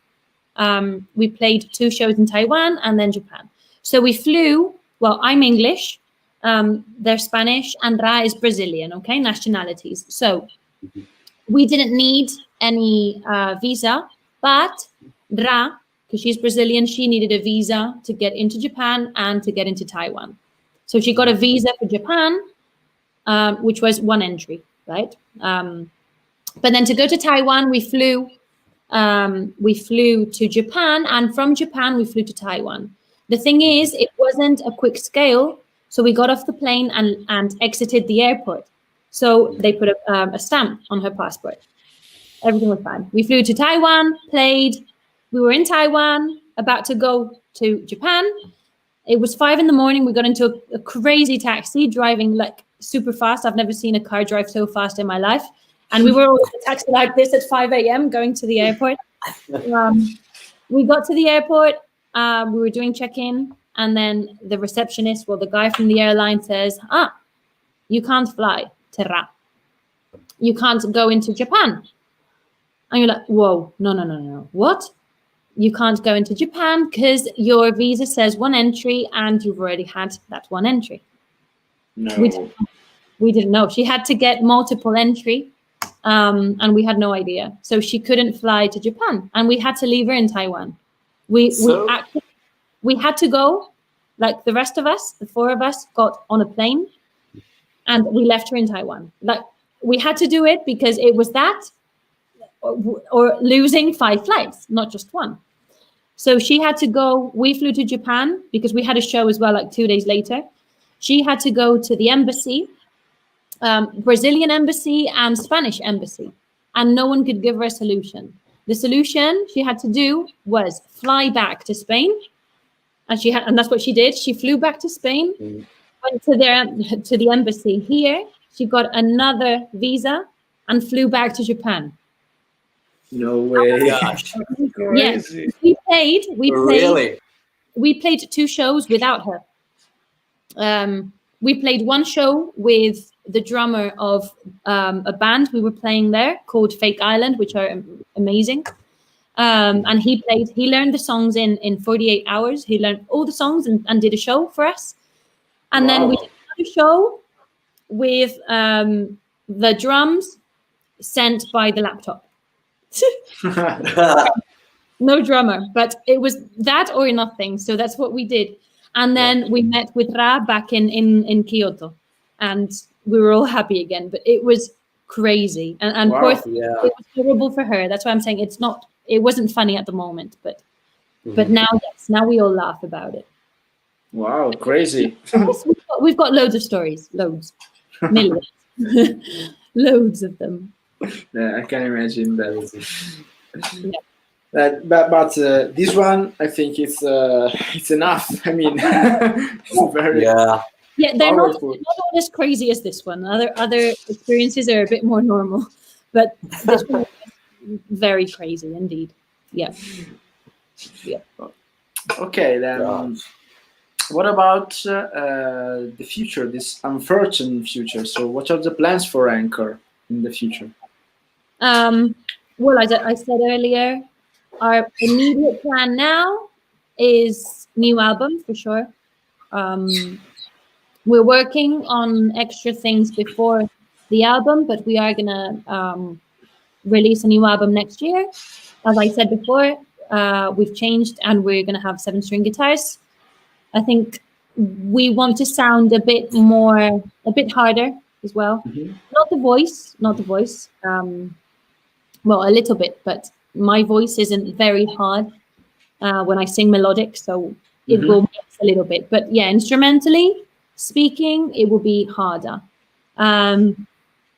We played 2 shows in Taiwan and then Japan. So we flew, well, I'm English, they're Spanish, and Ra is Brazilian, okay, nationalities. So we didn't need any visa, but Ra, because she's Brazilian, she needed a visa to get into Japan and to get into Taiwan. So she got a visa for Japan, which was 1 entry, right? But then to go to Taiwan, we flew to Japan, and from Japan, we flew to Taiwan. The thing is, it wasn't a quick scale, so we got off the plane and exited the airport. So they put a stamp on her passport. Everything was fine. We flew to Taiwan, played. We were in Taiwan, about to go to Japan. It was 5 a.m. We got into a crazy taxi, driving like super fast. I've never seen a car drive so fast in my life. And we were all in a taxi like this at 5 a.m. going to the airport. We got to the airport. We were doing check-in. And then the receptionist, the guy from the airline says, you can't fly to Ra. You can't go into Japan. And you're like, whoa, no. What? You can't go into Japan because your visa says 1 entry and you've already had that 1 entry. No. We didn't know. She had to get multiple entry and we had no idea. So she couldn't fly to Japan and we had to leave her in Taiwan. We had to go, like the rest of us, the 4 of us got on a plane and we left her in Taiwan. Like we had to do it because it was that or losing 5 flights, not just 1. So she had to go, we flew to Japan because we had a show as well, like 2 days later. She had to go to the embassy Brazilian embassy and Spanish embassy, and no one could give her a solution. The solution she had to do was fly back to Spain, and that's what she did. She flew back to Spain, went to the embassy here. She got another visa and flew back to Japan. No way. Gosh. Yes, we played 2 shows without her. We played 1 show with the drummer of a band we were playing there called Fake Island, which are amazing. And he learned the songs in 48 hours. He learned all the songs and did a show for us. And then we did another show with the drums sent by the laptop. No drummer, but it was that or nothing. So that's what we did. And then we met with Ra back in Kyoto, and we were all happy again. But it was crazy, and poor thing, it was horrible for her. That's why I'm saying it wasn't funny at the moment, but now, yes, now we all laugh about it. Wow, crazy. We've got loads of stories, millions, loads of them. Yeah, I can imagine that. But this one, I think it's enough. I mean, it's very they're not all as crazy as this one. Other experiences are a bit more normal, but this one is very crazy indeed. Yeah. Okay, then. What about the future? This unfortunate future. So, what are the plans for ANKOR in the future? Well, as I said earlier, our immediate plan now is new album for sure. We're working on extra things before the album, but we are gonna release a new album next year. As I said before, we've changed and we're gonna have 7-string guitars. I think we want to sound a bit harder as well. Not the voice. Well, a little bit, but my voice isn't very hard when I sing melodic, so it will mix a little bit. But yeah, instrumentally speaking, it will be harder.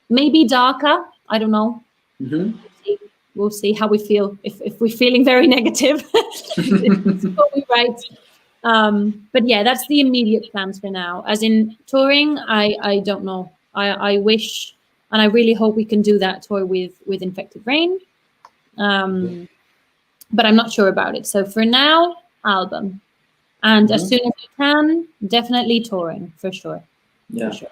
Maybe darker. I don't know. We'll see how we feel. If we're feeling very negative, it's what we write. But yeah, that's the immediate plans for now. As in touring, I don't know. I wish, and I really hope we can do that tour with Infected Rain. But I'm not sure about it. So for now, album. And as soon as we can, definitely touring, for sure. Yeah. For sure.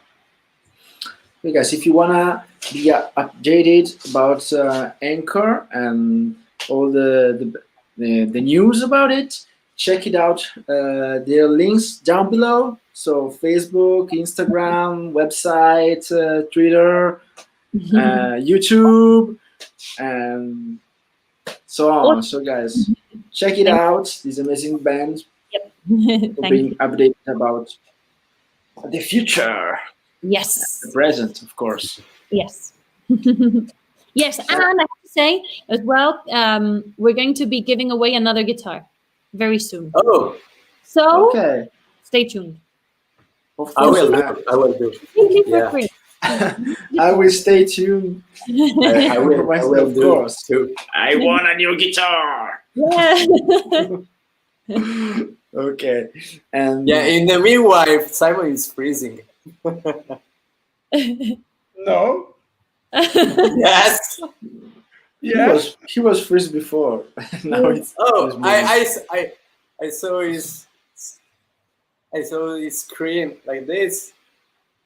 Hey guys, if you wanna be updated about ANKOR and all the news about it, check it out. There are links down below. So Facebook, Instagram, website, Twitter, YouTube, and so on. So guys, check it out. This amazing band. Being updated about the future. Yes. The present, of course. Yes. Yes, and I have to say as well, we're going to be giving away another guitar very soon. Oh. So stay tuned. Of course, I will do. For free. I will stay tuned. I will of do course. Too. I want a new guitar. Yeah. Okay. And in the meanwhile, Simon is freezing. No. Yes. Yes. He was freeze before. Now it's. I saw his screen like this.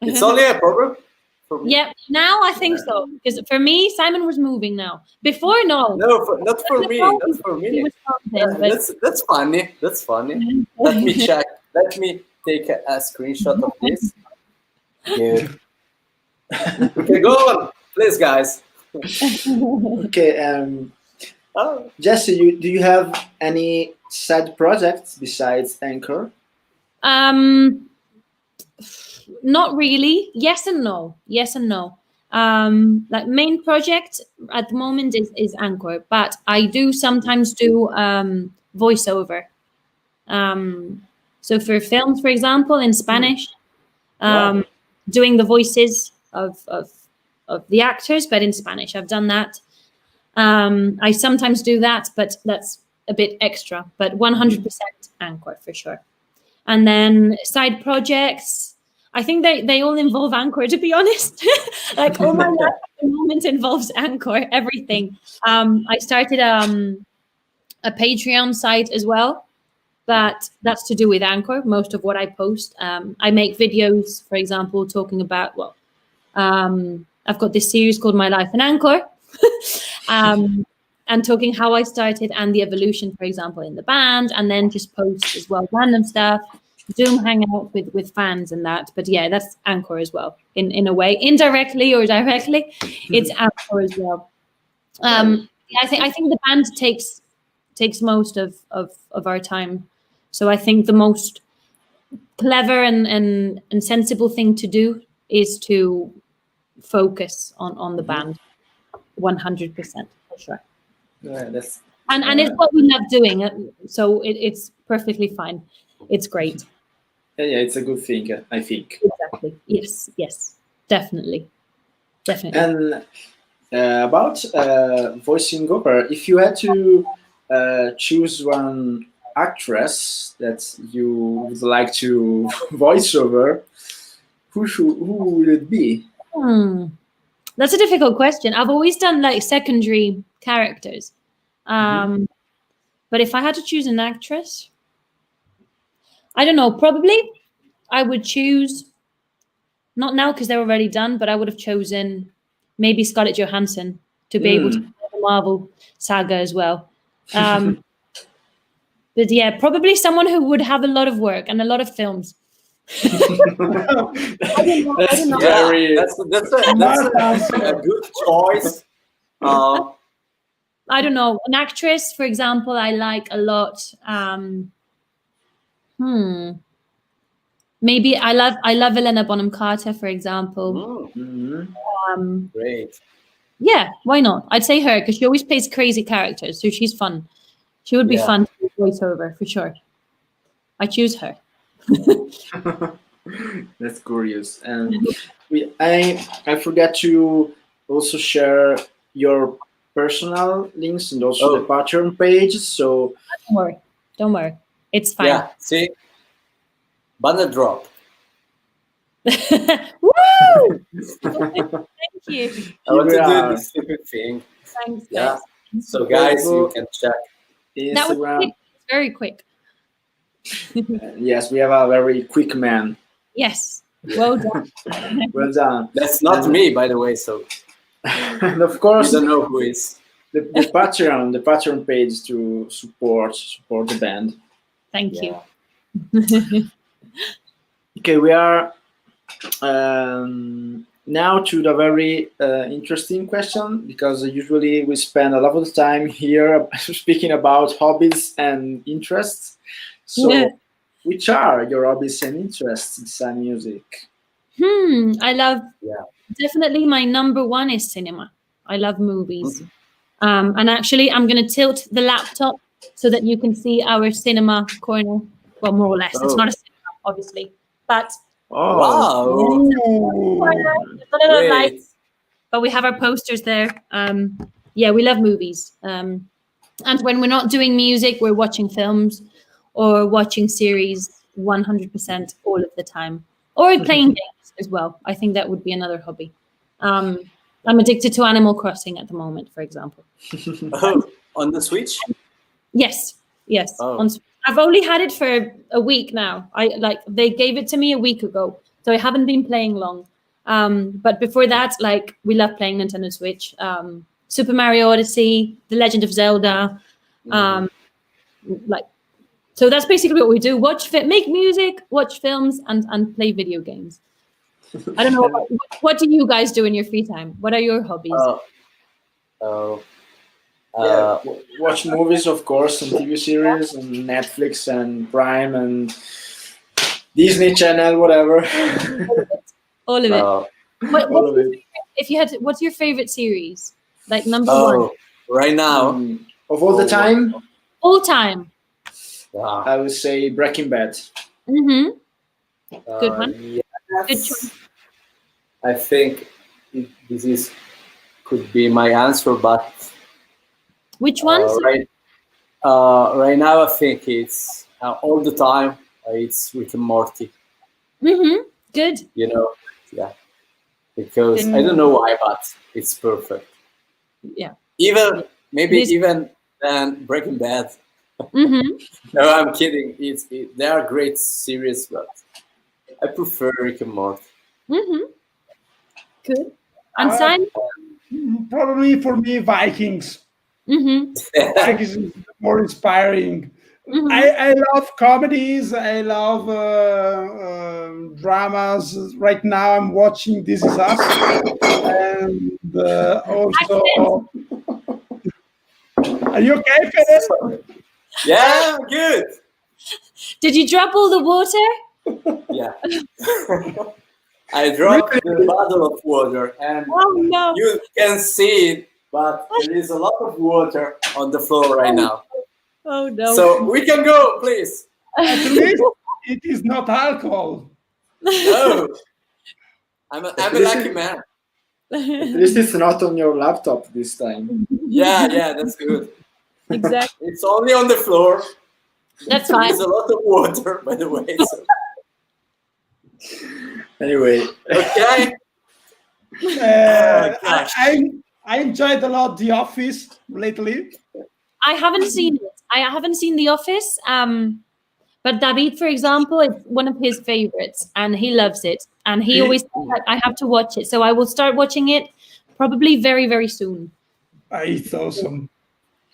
It's only a problem for me. Yeah, now I think so. Because for me, Simon was moving now. Before, no. No, not for me. Not for me. That's funny. That's funny. Let me check. Let me take a screenshot of this. Yeah. Okay, go on, please, guys. Okay. Jessie, do you have any side projects besides ANKOR? Not really. Yes and no. Like main project at the moment is ANKOR, but I do sometimes do voiceover. So for films, for example, in Spanish, doing the voices of the actors, but in Spanish. I've done that. I sometimes do that, but that's a bit extra. But 100% ANKOR for sure. And then side projects, I think they all involve ANKOR, to be honest. Like all my life at the moment involves ANKOR, everything. I started a Patreon site as well, but that's to do with ANKOR, most of what I post. I make videos, for example, talking about, I've got this series called My Life in ANKOR, and talking how I started and the evolution, for example, in the band, and then just post as well, random stuff, Zoom hangout with fans and that. But yeah, that's ANKOR as well, in a way, indirectly or directly, it's ANKOR as well. I think the band takes most of our time. So I think the most clever and sensible thing to do is to focus on the band 100% for sure. Yeah, and it's what we love doing, so it's perfectly fine. It's great. Yeah, it's a good thing, I think. Exactly. Yes, definitely. And about voicing over, if you had to choose one actress that you would like to voice over, who would it be? That's a difficult question. I've always done like secondary characters. But if I had to choose an actress, I don't know, probably I would choose, not now because they're already done, but I would have chosen maybe Scarlett Johansson to be able to do the Marvel saga as well. But yeah, probably someone who would have a lot of work and a lot of films. That's a good choice. I don't know, an actress, for example, I like a lot. Maybe I love Helena Bonham Carter, for example. Great. Yeah, why not? I'd say her because she always plays crazy characters, so she's fun. She would be fun to voice over for sure. I choose her. That's curious. And I forgot to also share your personal links and also the Patreon page. So don't worry, it's fine. Yeah, see, banner drop. Woo! Thank you. I want to do this stupid thing. Thanks, guys. Yeah. So guys, you can check Instagram. That was quick. Very quick. Yes, we have a very quick man. Yes. Well done. Well done. That's not me, by the way. So, and of course, you don't know who is. The Patreon page to support the band. Thank you. Okay, we are now to the very interesting question, because usually we spend a lot of time here speaking about hobbies and interests. So, which are your hobbies and interests in music? I love, definitely my number one is cinema. I love movies. And actually, I'm going to tilt the laptop so that you can see our cinema corner. Well, more or less. It's not a cinema, obviously. But wow. But we have our posters there. Yeah, we love movies. And when we're not doing music, we're watching films or watching series 100% all of the time. Or playing games as well. I think that would be another hobby. I'm addicted to Animal Crossing at the moment, for example. On the Switch? Yes. I've only had it for a week now. They gave it to me a week ago, so I haven't been playing long. But before that, we love playing Nintendo Switch. Super Mario Odyssey, The Legend of Zelda. So that's basically what we do: make music, watch films, and play video games. I don't know. What do you guys do in your free time? What are your hobbies? Watch movies, of course, and TV series, and Netflix, and Prime, and Disney Channel, whatever. All of it. What's your favorite series? Number one. Right now. Of all the time? All time. I would say Breaking Bad. Good one. Yes. Good choice. I think this could be my answer, but which ones? Right now, I think it's all the time. It's Rick and Morty. Good. Yeah, because I don't know why, but it's perfect. Yeah. Even than Breaking Bad. No, I'm kidding. They are great series, but I prefer Rick and Morty. Good. And Simon? Probably for me, Vikings. Vikings is more inspiring. I love comedies. I love dramas. Right now, I'm watching This Is Us, and also. Are you okay, Fede? Yeah, I'm good. Did you drop all the water? Yeah. I dropped the bottle of water, and you can see it, but there is a lot of water on the floor right now. Oh no! So we can go, please. At least it is not alcohol. No, I'm a lucky man. At least it's not on your laptop this time. Yeah, that's good. Exactly. It's only on the floor. That's fine. There's a lot of water, by the way. So. Anyway. Okay. I enjoyed a lot The Office lately. I haven't seen it. I haven't seen The Office. But David, for example, is one of his favorites, and he loves it. And he always says that I have to watch it. So I will start watching it probably very, very soon. It's awesome.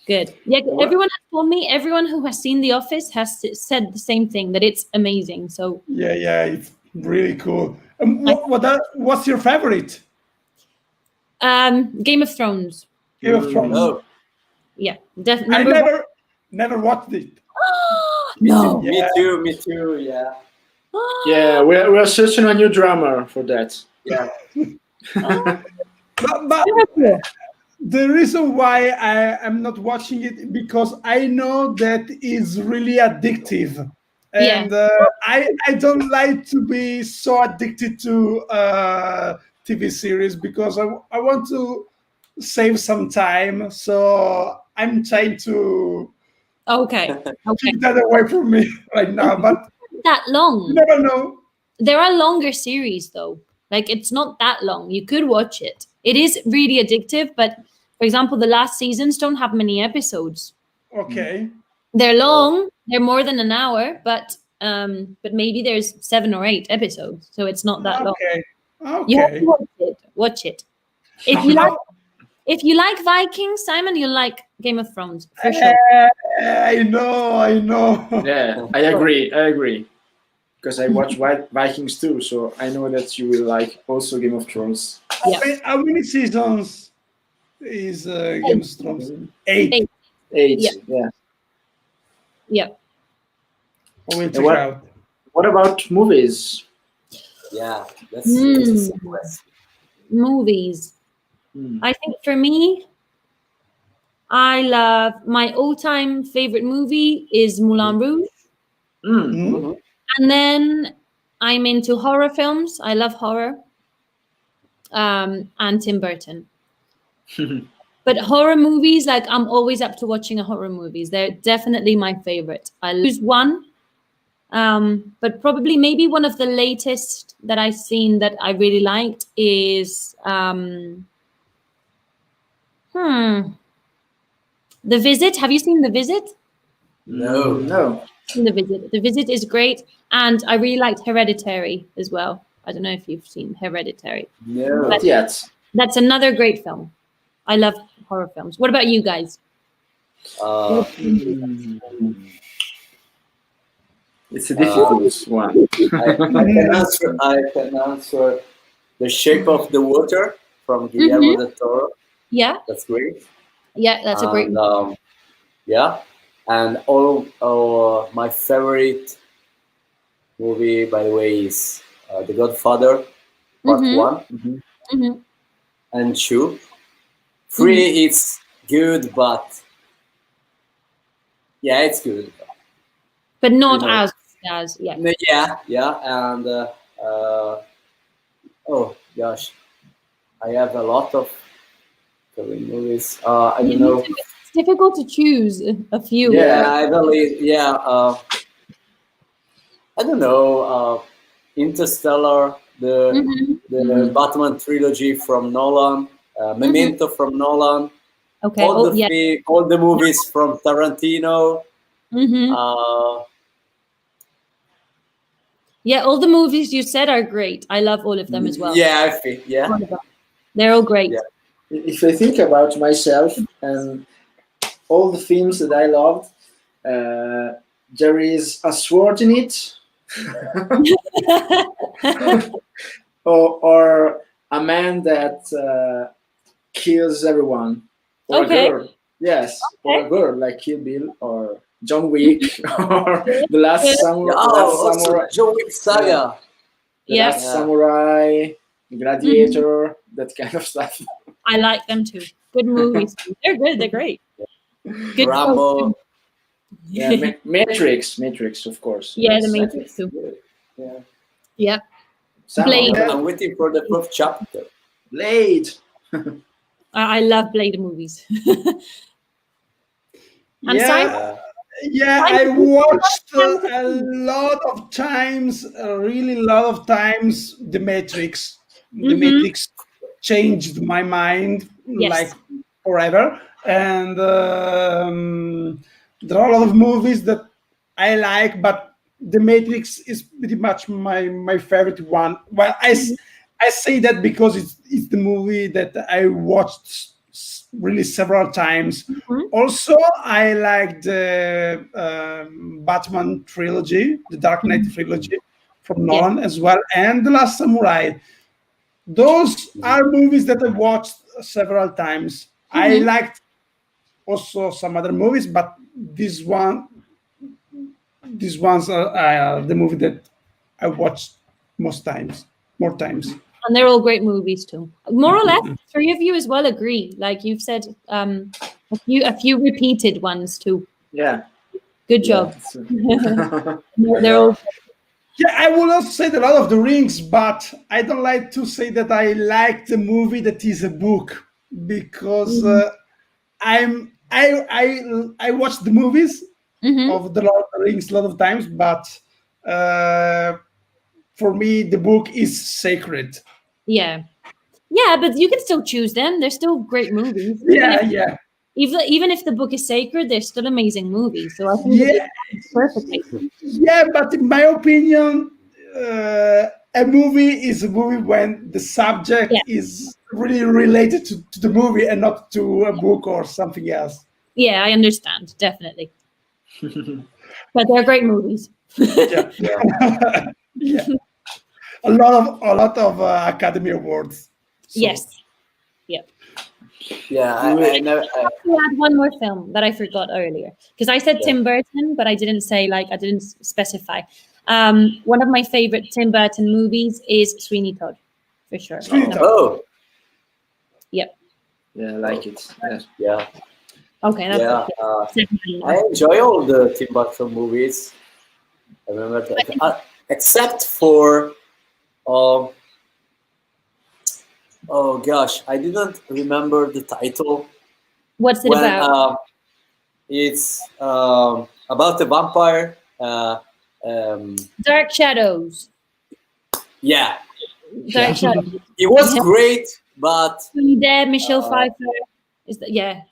Good. Yeah, everyone has told me, everyone who has seen The Office has said the same thing, that it's amazing. So yeah, it's really cool. What's your favorite? Game of Thrones. Game of Thrones. Oh. Yeah, definitely. I never watched it. No. Me too. Yeah. Yeah, we're searching a new drummer for that. Yeah. but the reason why I am not watching it because I know that it's really addictive, and I don't like to be so addicted to TV series because I want to save some time. So I'm trying to keep that away from me right now. But that long. You never know. There are longer series though. Like it's not that long. You could watch it. It is really addictive, but for example, the last seasons don't have many episodes. Okay. They're long. They're more than an hour, but maybe there's 7 or 8 episodes, so it's not that long. Okay. You have to watch it. If you like Vikings, Simon, you'll like Game of Thrones for sure. I know. Yeah, I agree. Because I watch Vikings too, so I know that you will like also Game of Thrones. Yeah. How many seasons is Game of Thrones? 8. 8. Yeah. I will check out. What about movies? Yeah, that's a question. Movies. I think for me, I love my all-time favorite movie is Moulin Rouge. And then I'm into horror films. I love horror. And Tim Burton. But horror movies, like I'm always up to watching horror movies. They're definitely my favorite. I lose one. But probably maybe one of the latest that I've seen that I really liked is The Visit. Have you seen The Visit? No. The Visit. The Visit is great, and I really liked Hereditary as well. I don't know if you've seen Hereditary. No. Not yet. That's another great film. I love horror films. What about you guys? It's a difficult one. I can answer The Shape of the Water from Guillermo del Toro. Yeah. That's great. Yeah, that's a great movie. Yeah. And all my favorite movie, by the way, is The Godfather, Part 1 and 2. 3 is good, but yeah, it's good. But not as good as, Yeah, and gosh, I have a lot of Korean movies. I don't know. It's difficult to choose a few. Yeah, I believe. Yeah, I don't know. Interstellar, the Batman trilogy from Nolan, Memento from Nolan. Okay. All the movies from Tarantino. Yeah, all the movies you said are great. I love all of them as well. Yeah, I think. Yeah, they're all great. Yeah. If I think about myself and all the films that I loved, there is a sword in it, or a man that kills everyone. Or Okay. a girl. Yes, or a girl like Kill Bill or John Wick or The Last Samurai. John Wick saga. The Last Samurai, Gladiator, that kind of stuff. I like them too. Good movies. They're good. They're great. Good Rambo. Yeah, Matrix, of course. Yeah, the Matrix too. Yeah. Blade. I'm waiting for the 4th chapter. Blade. I love Blade movies. And Simon? Yeah, I watched a lot of times, really a lot of times, The Matrix. The Matrix changed my mind like forever. And there are a lot of movies that I like, but The Matrix is pretty much my favorite one. Well, I say that because it's the movie that I watched really several times. Also, I like the Batman trilogy, the Dark Knight trilogy from Nolan as well, and The Last Samurai. Those are movies that I watched several times. I liked also some other movies, but these ones are the movie that I watched more times. And they're all great movies too. More or less, 3 of you as well agree. Like you've said, a few repeated ones too. Yeah. Good job. They're all. Yeah, I will also say The Lord of the Rings, but I don't like to say that I like the movie that is a book, because I watched the movies of The Lord of the Rings a lot of times, but for me the book is sacred. Yeah, but you can still choose them. They're still great movies. Even if the book is sacred, they're still amazing movies. So I think it's perfectly. Yeah, but in my opinion, a movie is a movie when the subject is really related to the movie and not to a book or something else. Yeah, I understand, definitely. But they're great movies. Yeah. A lot of Academy Awards. So. Yes. Yep. Yeah, I know. I had one more film that I forgot earlier, because I said Tim Burton, but I didn't specify. One of my favorite Tim Burton movies is Sweeney Todd, for sure. Oh. Yep. Yeah, I like it. Yeah. Okay. That's I enjoy all the Tim Burton movies. I remember that, except for. Oh gosh, I didn't remember the title. What's it about? It's about a vampire. Dark Shadows. Yeah. Dark Shadows. It was great, but Johnny Depp, Michelle Pfeiffer. Is that Yeah,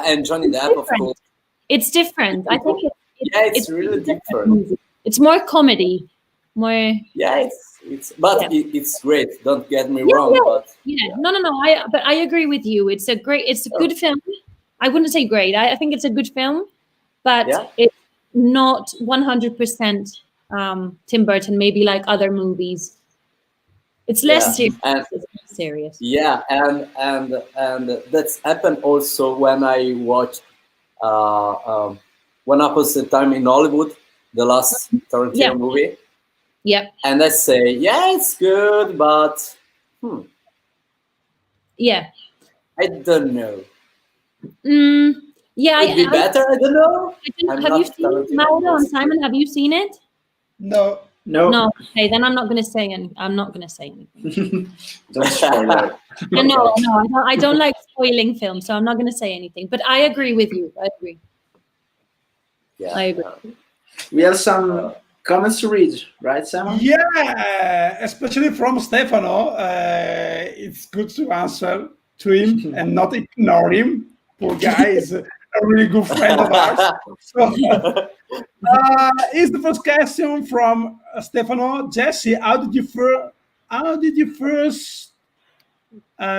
and Johnny Depp, of course. It's different. I think it's really different. It's more comedy. More. Yeah, it's great. Don't get me wrong, but no. But I agree with you. It's a good film. I wouldn't say great. I think it's a good film, but it's not 100% Tim Burton. Maybe like other movies. It's less serious. Yeah, and that's happened also when I watched One Opposite Time in Hollywood, the last Tarantino movie. Yep. And I say, it's good, but yeah, I don't know. Yeah, it'd be better. I don't know. Have you seen Mauro and Simon? Have you seen it? No. No. No. Okay, then I'm not going to say anything. I'm not going to say anything. Don't spoil it. No, I don't like spoiling films, so I'm not going to say anything. But I agree with you. I agree. Yeah. I agree. We have some comments to read, right, Simon? Yeah, especially from Stefano. It's good to answer to him and not ignore him. Poor guy is a really good friend of ours. So, here's the first question from Stefano. Jessie, how did you first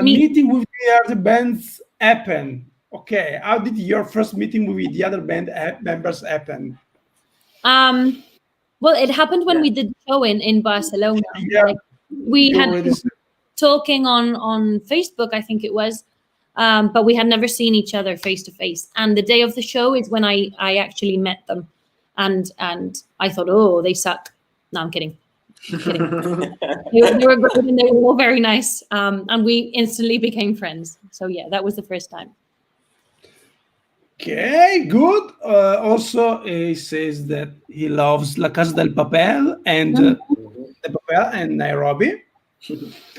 meeting with the other bands happen? Okay, how did your first meeting with the other band members happen? Well, it happened when we did the show in Barcelona. Yeah, like, we had been talking on Facebook, I think it was, but we had never seen each other face to face. And the day of the show is when I actually met them, and I thought, oh, they suck. No, I'm kidding. They were good and they were all very nice, and we instantly became friends. So yeah, that was the first time. Okay, good. Also, he says that he loves La Casa del Papel and the Papel and Nairobi.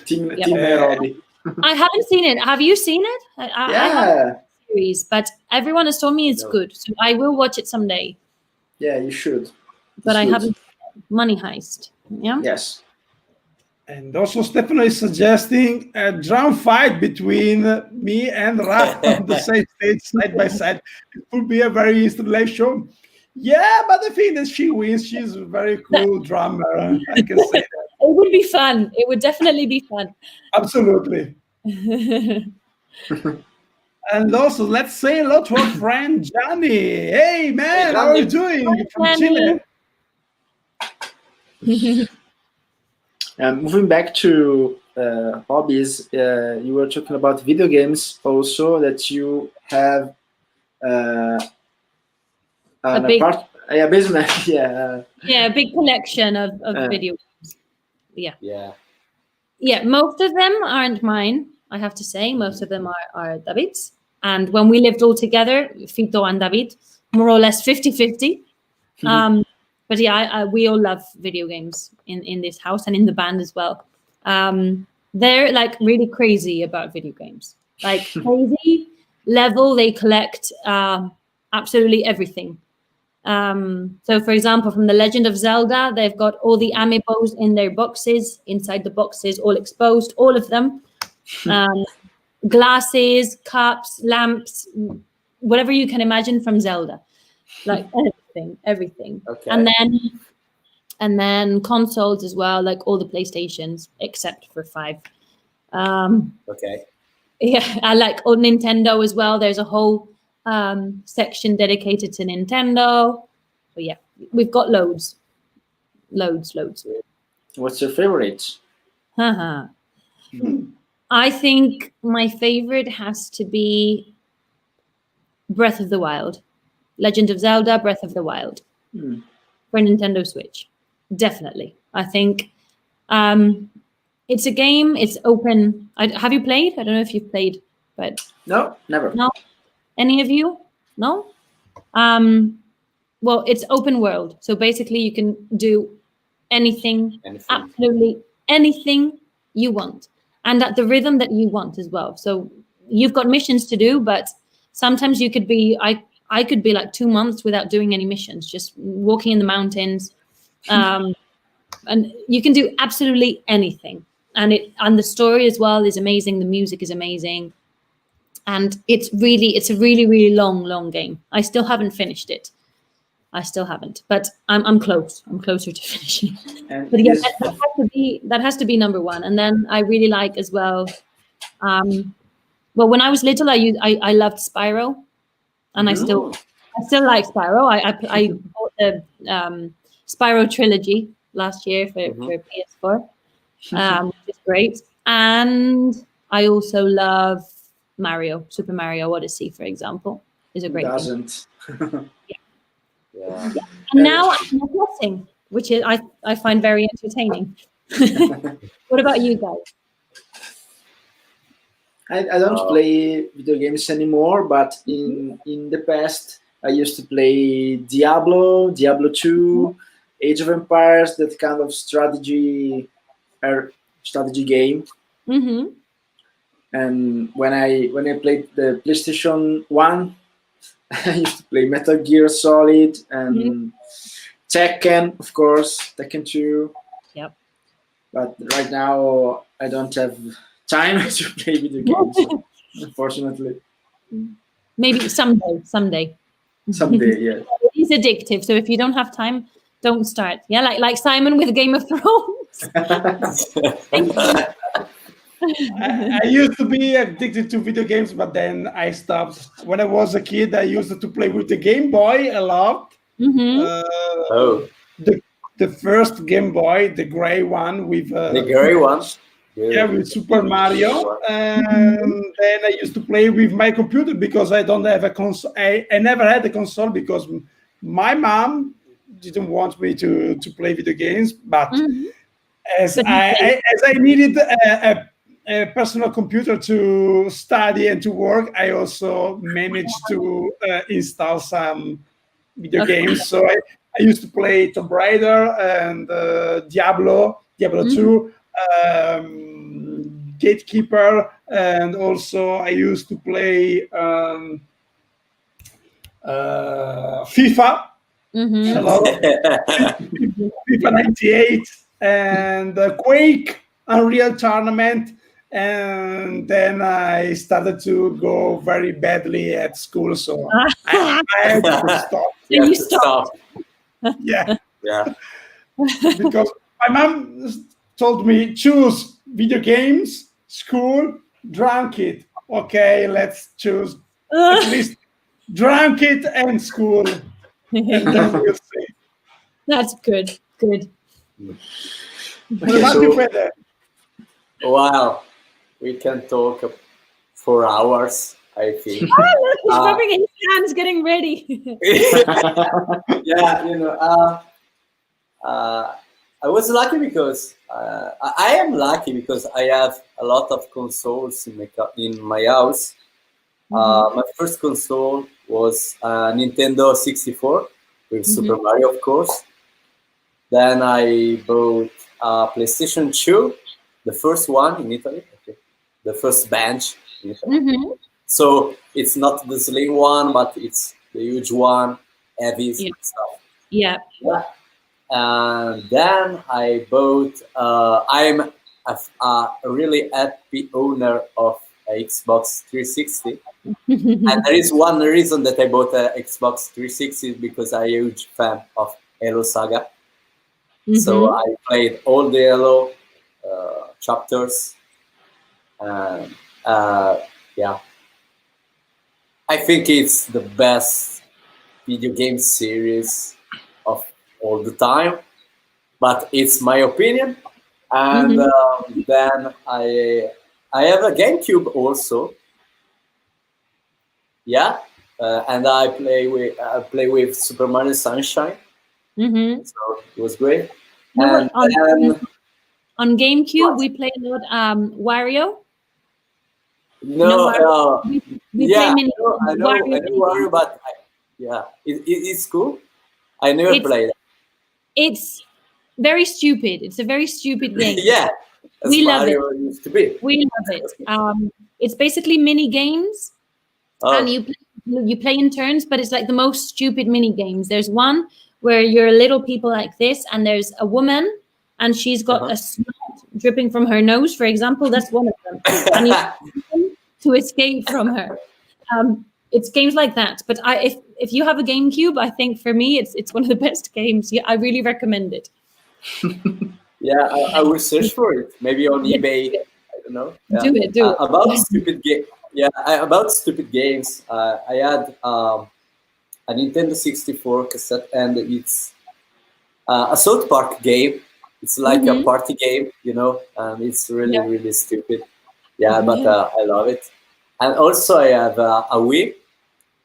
Team Nairobi. I haven't seen it. Have you seen it? I haven't seen the series, but everyone has told me it's good, so I will watch it someday. Yeah, you should. But I haven't. Money Heist. Yeah. Yes. And also, Stefano is suggesting a drum fight between me and Ra on the same stage, side by side. It would be a very instant show. Yeah, but I think that she wins. She's a very cool drummer. I can say that. It would be fun. It would definitely be fun. Absolutely. And also, let's say hello to our friend Johnny. Hey, man, how are you doing? From Chile. Moving back to hobbies, you were talking about video games also, that you have a basement. Yeah, a big collection of video games. Yeah, most of them aren't mine, I have to say. Most of them are David's. And when we lived all together, Fito and David, more or less 50-50. But yeah, we all love video games in this house and in the band as well. They're like really crazy about video games. Like crazy level, they collect absolutely everything. So for example, from The Legend of Zelda, they've got all the amiibos in their boxes, inside the boxes, all exposed, all of them. Glasses, cups, lamps, whatever you can imagine from Zelda. Like everything. Okay. And then consoles as well, like all the PlayStations except for 5. Okay. Yeah, I like on Nintendo as well. There's a whole section dedicated to Nintendo. But yeah, we've got loads. What's your favorite? I think my favorite has to be Breath of the Wild. Legend of Zelda, Breath of the Wild. For Nintendo Switch. Definitely. I think it's a game, it's open. Have you played? I don't know if you've played, but... No, never. No? Any of you? No? Well, it's open world. So basically you can do anything. Absolutely anything you want. And at the rhythm that you want as well. So you've got missions to do, but sometimes you could be... I could be like 2 months without doing any missions, just walking in the mountains. And you can do absolutely anything. And the story as well is amazing. The music is amazing. And it's a really, really long game. I still haven't finished it. But I'm close. I'm closer to finishing. But yeah, that has to be number one. And then I really like as well. Well, when I was little, I loved Spyro. And I still like Spyro. I bought the Spyro trilogy last year for PS4, which is great. And I also love Mario, Super Mario Odyssey, for example, is a great game. Yeah. And now I'm guessing, which is I find very entertaining. What about you guys? I don't play video games anymore, but in the past I used to play Diablo 2, Age of Empires, that kind of strategy game. And when I played the PlayStation 1, I used to play Metal Gear Solid and Tekken, of course, Tekken 2. Yep. But right now, I don't have time to play video games, unfortunately. Maybe someday. Someday, yeah. It is addictive, so if you don't have time, don't start. Yeah, like Simon with Game of Thrones. I used to be addicted to video games, but then I stopped. When I was a kid, I used to play with the Game Boy a lot. The first Game Boy, the gray one with the gray one. Yeah, with Super Mario. And then I used to play with my computer because I don't have a console. I never had a console because my mom didn't want me to play video games. But as I needed a personal computer to study and to work, I also managed to install some video games. So I used to play Tomb Raider and Diablo 2, Gatekeeper, and also I used to play FIFA. A lot of FIFA 98 and Quake, Unreal Tournament. And then I started to go very badly at school, so I had to stop. You stopped. Yeah. Because my mom told me, choose video games, school, drunk it. Okay, let's choose at least drunk it and school. And then we'll see. That's good. Good. What about you, Peter? Wow. We can talk for hours, I think. Look, he's rubbing his hands, getting ready. Yeah, I was lucky because I am lucky because I have a lot of consoles in my house. My first console was Nintendo 64 with Super Mario, of course. Then I bought PlayStation 2, the first one in Italy. The first bench. So it's not the slim one, but it's the huge one, heavy stuff. Yeah. And then I bought. I'm a really happy owner of a Xbox 360, and there is one reason that I bought a Xbox 360 because I'm a huge fan of Halo Saga. So I played all the Halo chapters. I think it's the best video game series of all the time, but it's my opinion. And then I have a GameCube also. And I play with Super Mario Sunshine. So it was great. And on GameCube, we play a lot Wario. No, we play mini I know Wario, but it's cool. I never played it. It's very stupid. It's a very stupid game. We love Mario it. Used to be. We love it. It's basically mini games, and you play in turns, but it's like the most stupid mini games. There's one where you're little people like this, and there's a woman, and she's got a snot dripping from her nose, for example. That's one of them. And you to escape from her. It's games like that. But if you have a GameCube, I think for me it's one of the best games. Yeah, I really recommend it. I will search for it. Maybe on eBay. I don't know. Do it. About stupid game. About stupid games. I had a Nintendo 64 cassette, and it's a South Park game. It's like a party game, and it's really, really stupid. But I love it. And also I have a Wii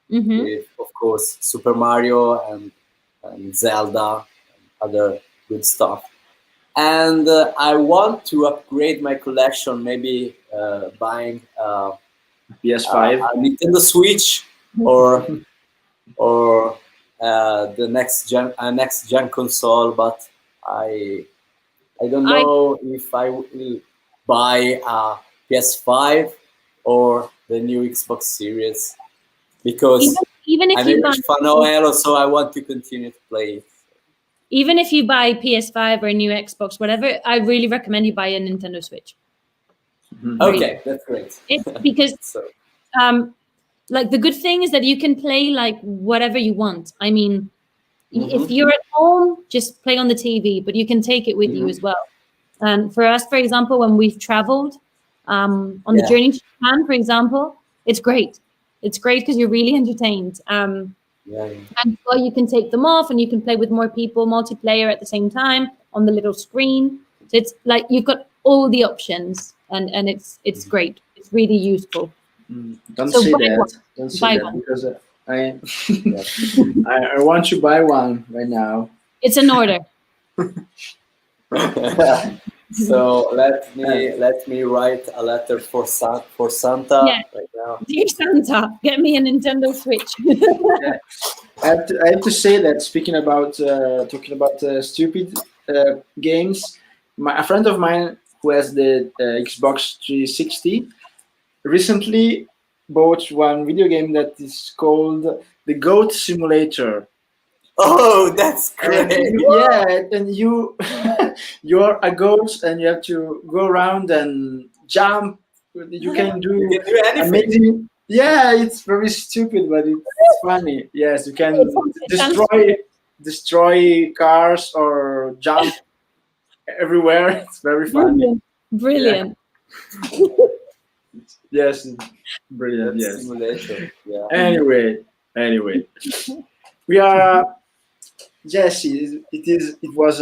with, of course, Super Mario and Zelda and other good stuff. And I want to upgrade my collection, maybe buying PS5, a Nintendo Switch or the next gen console, but I don't know if I will buy a PS5 or the new Xbox Series, because even if I'm you a huge fan of Halo, so I want to continue to play it. Even if you buy PS5 or a new Xbox, whatever, I really recommend you buy a Nintendo Switch. Okay, that's great. It's because like the good thing is that you can play like whatever you want. I mean, if you're at home, just play on the TV, but you can take it with you as well. And for us, for example, when we've traveled on the journey to Japan, for example, it's great. It's great because you're really entertained. And so you can take them off and you can play with more people, multiplayer at the same time on the little screen. So it's like you've got all the options, and it's great. It's really useful. Don't say that. Don't say that because I want to buy one right now. It's an order. So let me write a letter for Santa right now. Dear Santa, get me a Nintendo Switch. I have to say that speaking about talking about stupid games, a friend of mine who has the Xbox 360 recently bought one video game that is called the Goat Simulator. Oh, that's great! And you you're a goat and you have to go around and jump. You can do anything. Amazing. Yeah, it's very stupid, but it's funny. Yes, you can destroy cars or jump everywhere. It's very funny. Brilliant. Yeah. Yes, brilliant. Yes. Simulation. Yeah. Anyway, we are. Jessie, it was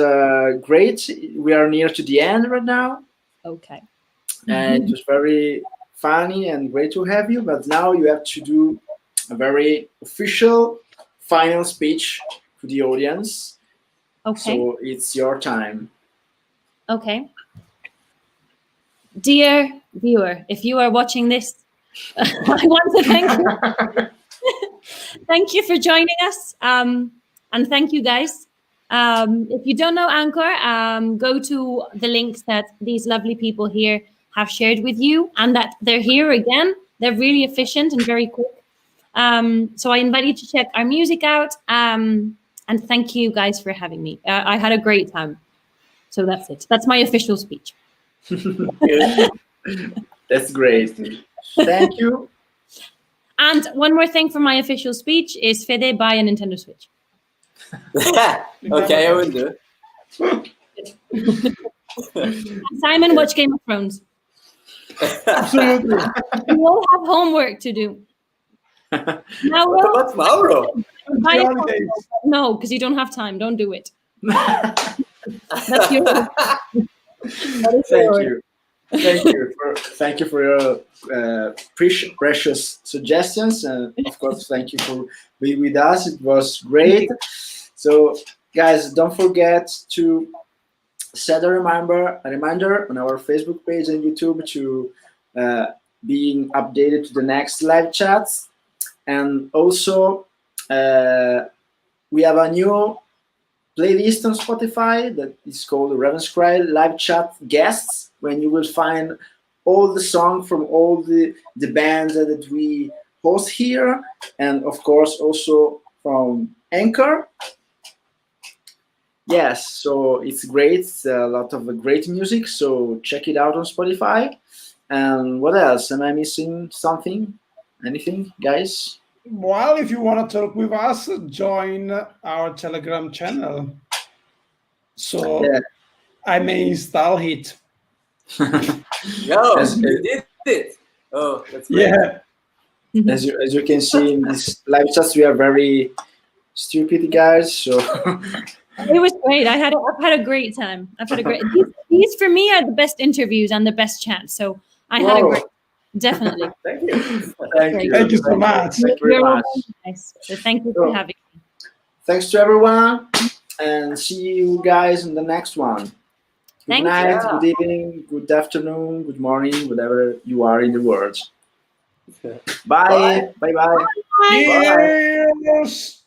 great. We are near to the end right now. Okay. And it was very funny and great to have you. But now you have to do a very official final speech to the audience. Okay. So it's your time. Okay. Dear viewer, if you are watching this, I want to thank you. Thank you for joining us. And thank you, guys. If you don't know ANKOR, go to the links that these lovely people here have shared with you, and that they're here again. They're really efficient and very quick. So I invite you to check our music out. And thank you, guys, for having me. I had a great time. So that's it. That's my official speech. That's great. Thank you. And one more thing for my official speech is Fede, buy a Nintendo Switch. Okay, I will do. Simon, watch Game of Thrones. Absolutely. You all have homework to do. Now, what about Mauro? No, because you don't have time. Don't do it. That's your. Thank you for your precious suggestions, and of course, thank you for being with us. It was great. So, guys, don't forget to set a reminder on our Facebook page and YouTube to being updated to the next live chats. And also, we have a new playlist on Spotify that is called Ravenscry Live Chat Guests, when you will find all the songs from all the bands that we host here, and of course also from ANKOR. Yes, so it's great. It's a lot of great music, so check it out on Spotify. And what else? Am I missing something? Anything, guys? Well, if you want to talk with us, join our Telegram channel. So I may install it. Yo, you did it. Oh, that's great. Yeah. As you can see in this live chats, we are very stupid guys. So it was great. I've had a great time. I've had a great. These for me are the best interviews and the best chats. So I had a great. Definitely. Thank you. Thank you so much. Thank you very much. Nice. So thank you for having me. Thanks to everyone, and see you guys in the next one. Good night, good evening, good afternoon, good morning, whatever you are in the world. Bye. Bye. Bye. Cheers.